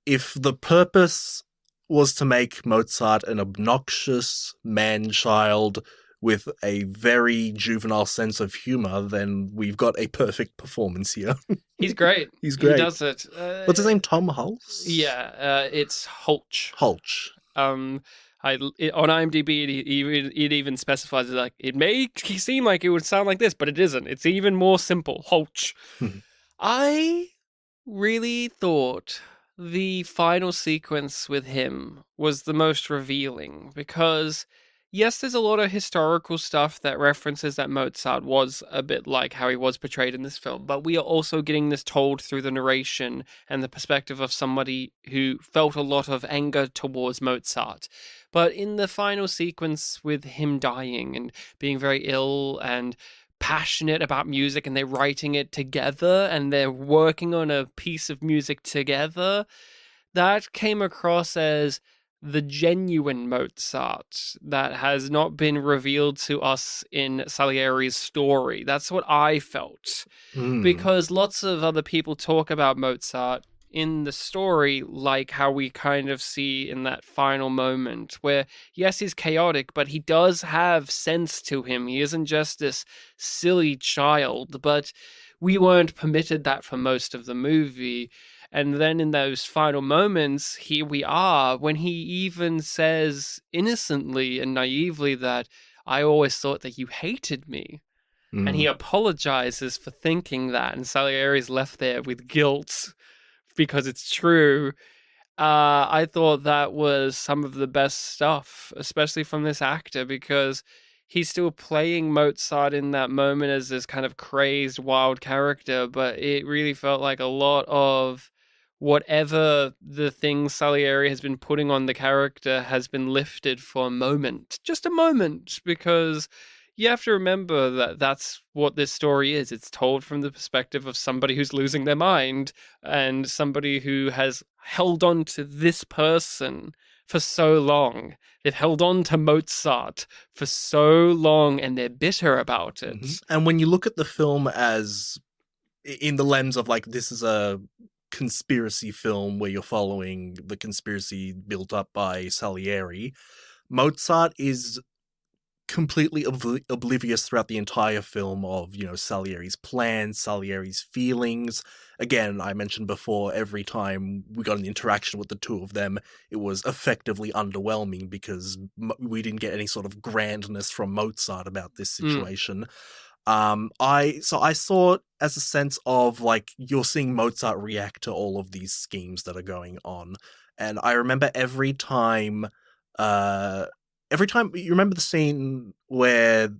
if the purpose was to make Mozart an obnoxious man-child with a very juvenile sense of humor, then we've got a perfect performance here. He's great. He's great. He does it. What's his name? Tom Hulce? Yeah, it's Hulch. Hulch. On IMDb, it even specifies it like it may seem like it would sound like this, but it isn't. It's even more simple. Hulch. I really thought the final sequence with him was the most revealing because, yes, there's a lot of historical stuff that references that Mozart was a bit like how he was portrayed in this film, but we are also getting this told through the narration and the perspective of somebody who felt a lot of anger towards Mozart. But in the final sequence with him dying and being very ill and passionate about music, and they're writing it together and they're working on a piece of music together, that came across as the genuine Mozart that has not been revealed to us in Salieri's story. That's what I felt. Because lots of other people talk about Mozart in the story like how we kind of see in that final moment where, yes, he's chaotic, but he does have sense to him. He isn't just this silly child, but we weren't permitted that for most of the movie. And then in those final moments, here we are, when he even says innocently and naively that I always thought that you hated me. And he apologizes for thinking that. And Salieri's left there with guilt because it's true. I thought that was some of the best stuff, especially from this actor, because he's still playing Mozart in that moment as this kind of crazed, wild character. But it really felt like a lot of whatever the thing Salieri has been putting on the character has been lifted for a moment. Just a moment, because you have to remember that that's what this story is. It's told from the perspective of somebody who's losing their mind and somebody who has held on to this person for so long. They've held on to Mozart for so long and they're bitter about it. And when you look at the film as in the lens of like, this is a conspiracy film where you're following the conspiracy built up by Salieri, Mozart is completely oblivious throughout the entire film of, you know, Salieri's plans, Salieri's feelings. Again, I mentioned before, every time we got an interaction with the two of them, it was effectively underwhelming because we didn't get any sort of grandness from Mozart about this situation. I saw it as a sense of like, you're seeing Mozart react to all of these schemes that are going on. And I remember every time you remember the scene where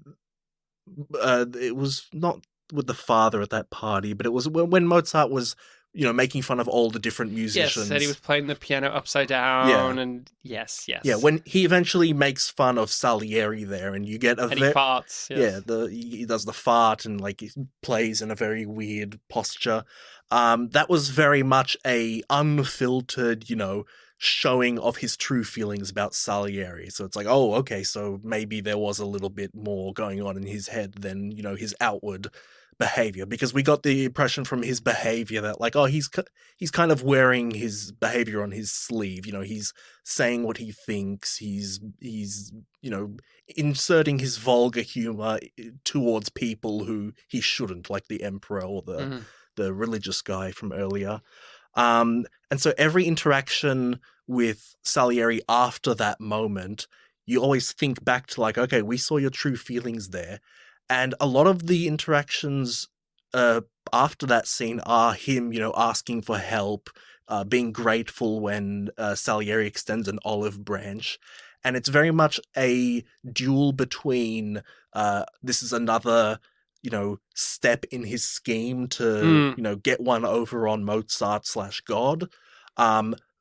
it was not with the father at that party, but it was when Mozart was, you know, making fun of all the different musicians. Yes, that he was playing the piano upside down, and yes. Yeah, when he eventually makes fun of Salieri there, and you get he farts. Yes. Yeah, he does the fart and like he plays in a very weird posture. That was very much a unfiltered, you know, showing of his true feelings about Salieri. So it's like, oh, okay, so maybe there was a little bit more going on in his head than, you know, his outward behavior, because we got the impression from his behavior that like, oh, he's kind of wearing his behavior on his sleeve. You know, he's saying what he thinks. He's you know, inserting his vulgar humor towards people who he shouldn't, like the emperor or the religious guy from earlier. And so every interaction with Salieri after that moment, you always think back to like, okay, we saw your true feelings there. And a lot of the interactions after that scene are him, you know, asking for help, being grateful when Salieri extends an olive branch. And it's very much a duel between this is another, you know, step in his scheme to, you know, get one over on Mozart / God,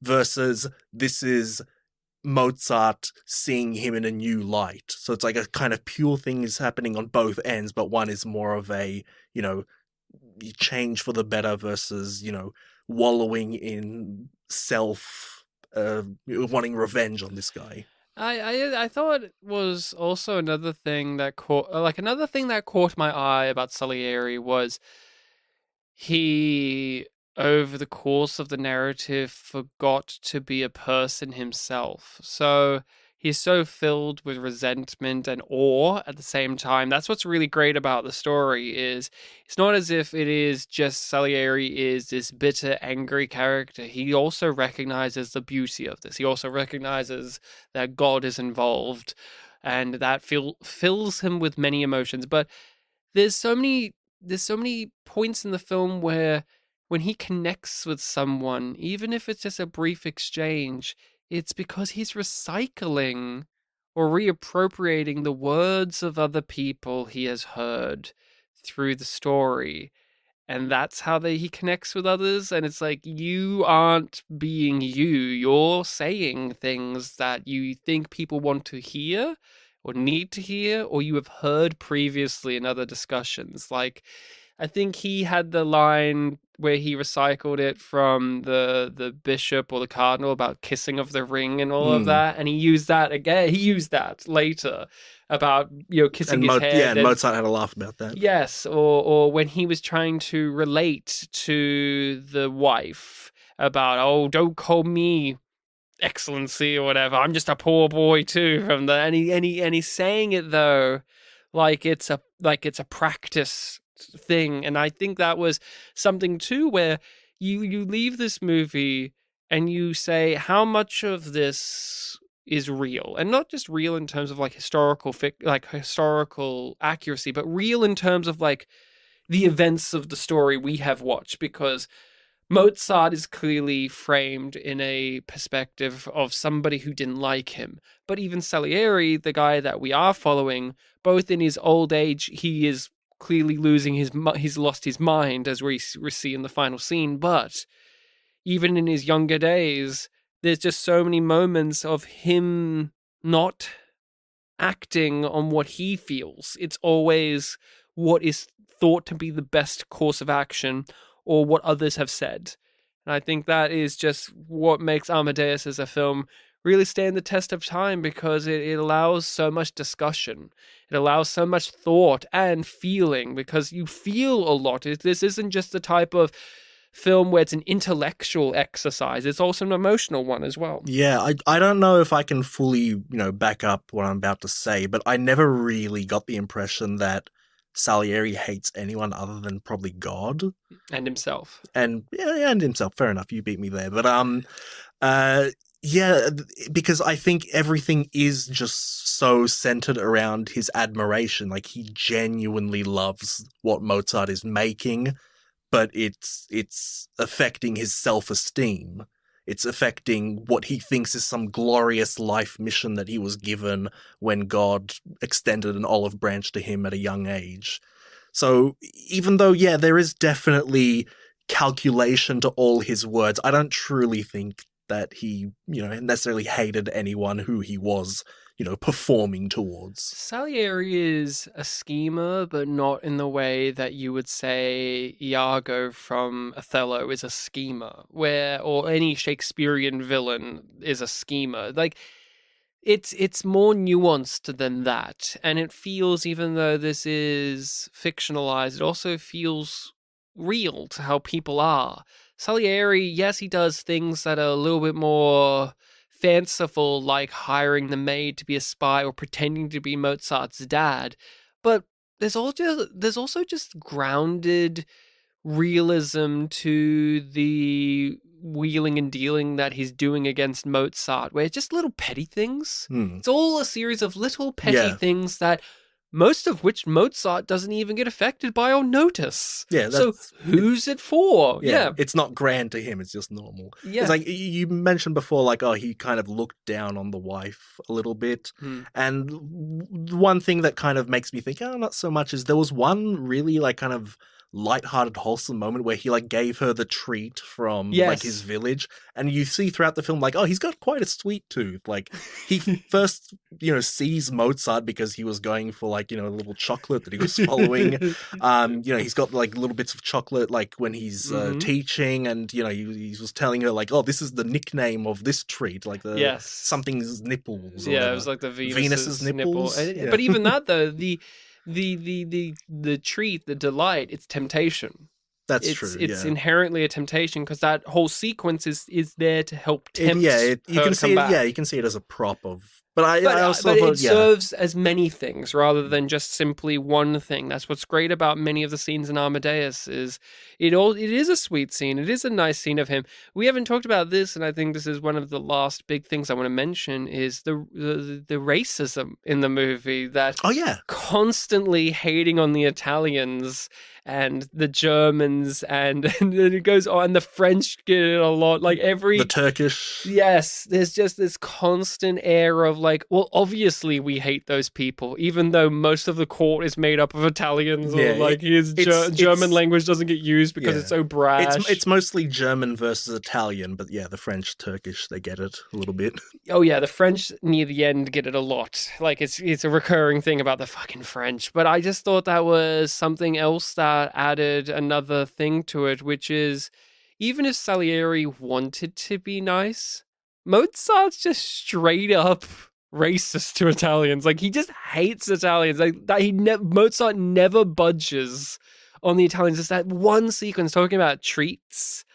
versus this is Mozart seeing him in a new light. So it's like a kind of pure thing is happening on both ends, but one is more of a, you know, change for the better versus, you know, wallowing in self, wanting revenge on this guy. I thought it was also another thing that caught my eye about Salieri was he over the course of the narrative, forgot to be a person himself. So he's so filled with resentment and awe at the same time. That's what's really great about the story, is it's not as if it is just Salieri is this bitter, angry character. He also recognizes the beauty of this. He also recognizes that God is involved, and that fills him with many emotions. But there's so many points in the film where when he connects with someone, even if it's just a brief exchange, it's because he's recycling or reappropriating the words of other people he has heard through the story. And that's how he connects with others. And it's like, you aren't being you. You're saying things that you think people want to hear or need to hear, or you have heard previously in other discussions. Like, I think he had the line where he recycled it from the bishop or the cardinal about kissing of the ring and all of that, and he used that again. He used that later about kissing his head. Yeah, and Mozart had a laugh about that. Yes, or when he was trying to relate to the wife about, oh, don't call me excellency or whatever. I'm just a poor boy too. And he's saying it though like it's a practice thing. And I think that was something too where you leave this movie and you say, how much of this is real? And not just real in terms of like historical accuracy, but real in terms of like the events of the story we have watched. Because Mozart is clearly framed in a perspective of somebody who didn't like him. But even Salieri, the guy that we are following, both in his old age, he is clearly he's lost his mind, as we see in the final scene. But even in his younger days, there's just so many moments of him not acting on what he feels. It's always what is thought to be the best course of action, or what others have said. And I think that is just what makes Amadeus as a film really stand the test of time, because it allows so much discussion. It allows so much thought and feeling, because you feel a lot. This isn't just the type of film where it's an intellectual exercise. It's also an emotional one as well. Yeah, I don't know if I can fully, back up what I'm about to say, but I never really got the impression that Salieri hates anyone other than probably God and himself. And himself. Fair enough. You beat me there. But because I think everything is just so centered around his admiration. Like, he genuinely loves what Mozart is making, but it's affecting his self-esteem. It's affecting what he thinks is some glorious life mission that he was given when God extended an olive branch to him at a young age. So even though, there is definitely calculation to all his words, I don't truly think that he, necessarily hated anyone who he was, performing towards. Salieri is a schemer, but not in the way that you would say Iago from Othello is a schemer, or any Shakespearean villain is a schemer. Like, it's more nuanced than that. And it feels, even though this is fictionalized, it also feels real to how people are. Salieri, yes, he does things that are a little bit more fanciful, like hiring the maid to be a spy or pretending to be Mozart's dad, but there's also just grounded realism to the wheeling and dealing that he's doing against Mozart, where it's just little petty things. It's all a series of little petty things that most of which Mozart doesn't even get affected by or notice. Yeah. So who's it for? Yeah. It's not grand to him. It's just normal. Yeah. It's like you mentioned before, like, he kind of looked down on the wife a little bit. And one thing that kind of makes me think, not so much, is there was one really like kind of lighthearted, wholesome moment where he like gave her the treat from like his village, and you see throughout the film like, he's got quite a sweet tooth. Like, he first sees Mozart because he was going for like a little chocolate that he was following. He's got like little bits of chocolate like when he's teaching, and he was telling her like, this is the nickname of this treat, like the something's nipples. It was like the Venus's nipples. But even that though, the treat, the delight, it's temptation. That's it's true. it's yeah. inherently a temptation because that whole sequence is there to help tempt You her can to see come it. back. Yeah, you can see it as a prop of. But I But also but thought, it yeah, serves as many things rather than just simply one thing. That's what's great about many of the scenes in Amadeus is it is a sweet scene. It is a nice scene of him. We haven't talked about this, and I think this is one of the last big things I want to mention is the racism in the movie that oh yeah, constantly hating on the Italians and the Germans and then it goes on. The French get it a lot. Like the Turkish. yes, there's just this constant air of like, well, obviously we hate those people, even though most of the court is made up of Italians, or Yeah, like his German it's- language doesn't get used because yeah. it's so brash. It's mostly German versus Italian, but yeah, the French, Turkish, they get it a little bit. Oh yeah, the French near the end get it a lot. Like it's a recurring thing about the fucking French. But I just thought that was something else that added another thing to it, which is even if Salieri wanted to be nice, Mozart's just straight up racist to Italians. Like he just hates Italians. Like that Mozart never budges on the Italians. It's that one sequence talking about treats.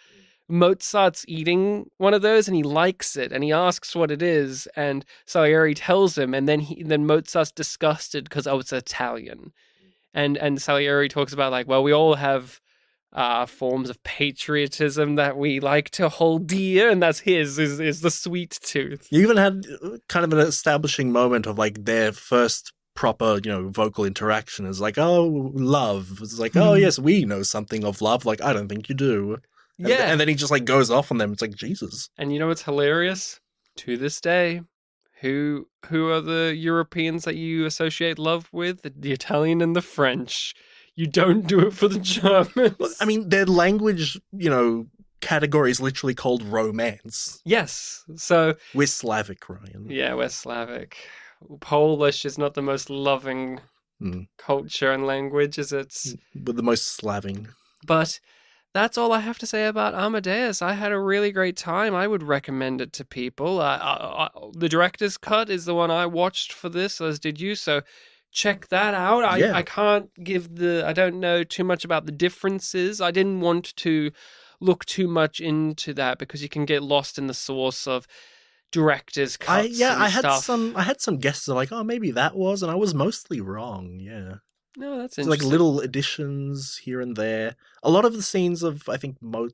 Mozart's eating one of those and he likes it and he asks what it is and Salieri tells him and then Mozart's disgusted because it's Italian and Salieri talks about like, well, we all have forms of patriotism that we like to hold dear, and that's his is the sweet tooth. You even had kind of an establishing moment of like their first proper, vocal interaction is like, oh, love. It's like, oh yes, we know something of love. Like, I don't think you do. Yeah. And then he just like goes off on them. It's like, Jesus. And you know what's hilarious? To this day, who are the Europeans that you associate love with? The Italian and the French. You don't do it for the Germans. Look, I mean, their language, category is literally called romance. Yes. So We're Slavic, Ryan. yeah, we're Slavic. Polish is not the most loving culture and language, is it? We're the most Slaving. But that's all I have to say about Amadeus. I had a really great time. I would recommend it to people. The director's cut is the one I watched for this, as did you. So check that out. I can't I don't know too much about the differences. I didn't want to look too much into that because you can get lost in the source of director's cuts. I had some guesses like, oh, maybe that was, and I was mostly wrong. Yeah. No, that's So interesting. like little additions here and there. A lot of the scenes of, I think, not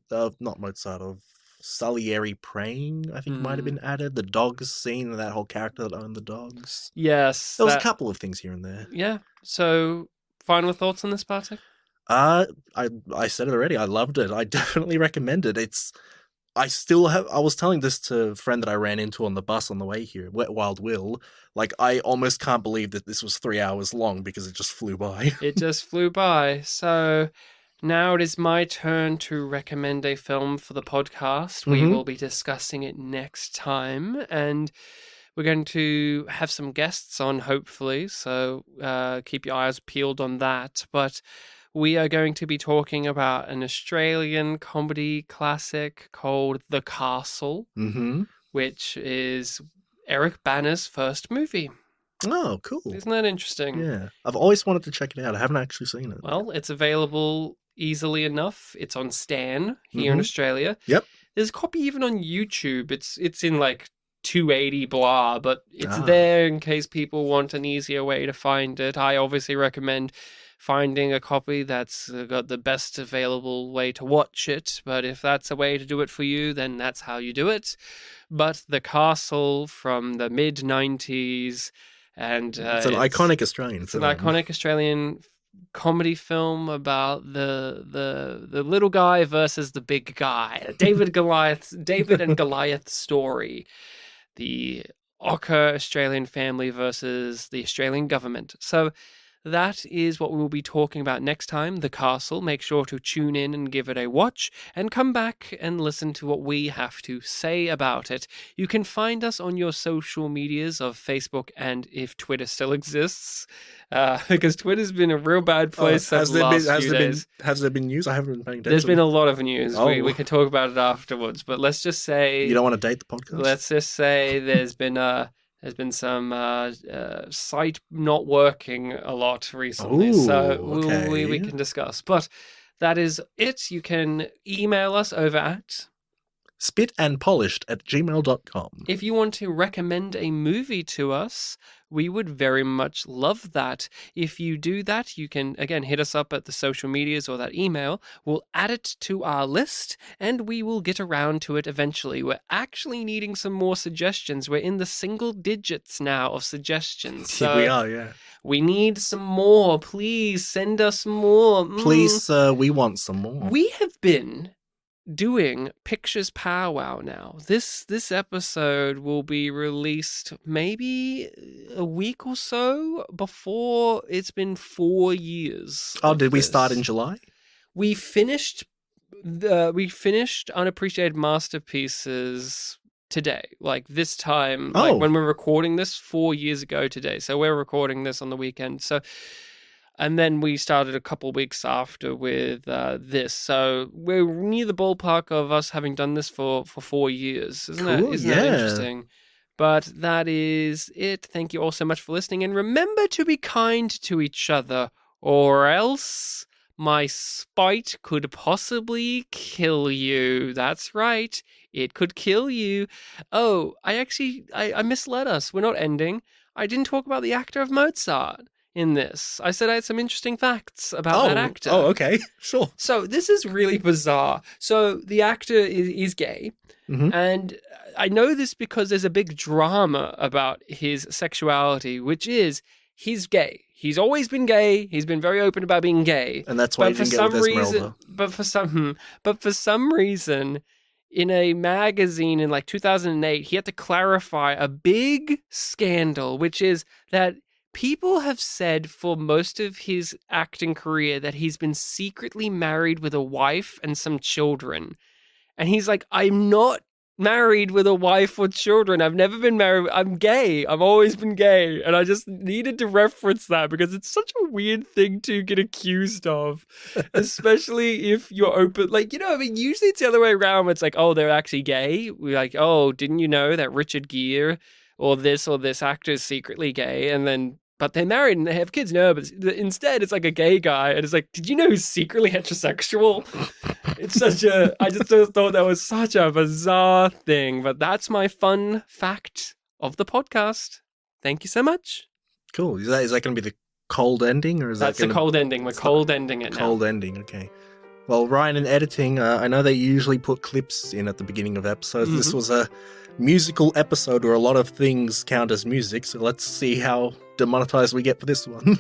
Mozart, of Salieri praying, I think might have been added. The dogs scene and that whole character that owned the dogs. Yes. There was a couple of things here and there. Yeah. So, final thoughts on this, Bartek? I said it already. I loved it. I definitely recommend it. I was telling this to a friend that I ran into on the bus on the way here, Wet Wild Will. Like, I almost can't believe that this was 3 hours long because it just flew by. It just flew by. So now it is my turn to recommend a film for the podcast. We will be discussing it next time, and we're going to have some guests on, hopefully. So keep your eyes peeled on that. But we are going to be talking about an Australian comedy classic called The Castle, which is Eric Bana's first movie. Oh, cool. Isn't that interesting? Yeah. I've always wanted to check it out. I haven't actually seen it. Well, it's available easily enough. It's on Stan here in Australia. Yep. There's a copy even on YouTube. It's in like 280 blah, but it's there in case people want an easier way to find it. I obviously recommend finding a copy that's got the best available way to watch it, but if that's a way to do it for you, then that's how you do it. But The Castle from the mid-90s, and it's an iconic Australian film. It's an iconic Australian comedy film about the little guy versus the big guy. David and Goliath story. The Ochre Australian family versus the Australian government. So that is what we will be talking about next time, The Castle. Make sure to tune in and give it a watch, and come back and listen to what we have to say about it. You can find us on your social medias of Facebook and if Twitter still exists, because Twitter's been a real bad place over the last few days. Has there been news? I haven't been paying attention. There's been a lot of news. We can talk about it afterwards, but let's just say... You don't want to date the podcast? Let's just say there's been some site not working a lot recently, Ooh, so okay. we can discuss. But that is it. You can email us over at... spitandpolished@gmail.com. If you want to recommend a movie to us, we would very much love that. If you do that, you can, again, hit us up at the social medias or that email. We'll add it to our list, and we will get around to it eventually. We're actually needing some more suggestions. We're in the single digits now of suggestions. So We are, yeah. we need some more. Please send us more. Please, we want some more. We have been doing Pictures Powwow now. This episode will be released maybe a week or so before it's been 4 years. Oh, did we start in July? We finished Unappreciated Masterpieces today, like this time, like when we're recording this 4 years ago today. So we're recording this on the weekend. And then we started a couple weeks after with this. So we're near the ballpark of us having done this for 4 years. Isn't that interesting? But that is it. Thank you all so much for listening. And remember to be kind to each other, or else my spite could possibly kill you. That's right. It could kill you. Oh, I misled us. We're not ending. I didn't talk about the actor of Mozart in this. I said I had some interesting facts about that actor. Oh, okay. Sure. So this is really bizarre. So the actor is gay. Mm-hmm. And I know this because there's a big drama about his sexuality, which is he's gay. He's always been gay. He's been very open about being gay. And that's why he didn't get with Esmeralda. But for some reason, in a magazine in like 2008, he had to clarify a big scandal, which is that people have said for most of his acting career that he's been secretly married with a wife and some children. And he's like, I'm not married with a wife or children. I've never been married. I'm gay. I've always been gay. And I just needed to reference that because it's such a weird thing to get accused of, especially if you're open. Like, I mean, usually it's the other way around. It's like, oh, they're actually gay. We're like, oh, didn't you know that Richard Gere or this actor is secretly gay, but they're married and they have kids. No, but instead it's like a gay guy, and it's like, did you know he's secretly heterosexual? I just thought that was such a bizarre thing, but that's my fun fact of the podcast. Thank you so much. Cool. Is that going to be the cold ending, or is that's the cold ending? We're cold ending it now. Cold ending, okay. Well, Ryan, in editing, I know they usually put clips in at the beginning of episodes. Mm-hmm. This was a musical episode where a lot of things count as music, so let's see how demonetized we get for this one.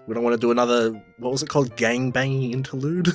We don't want to do another, what was it called, gangbanging interlude?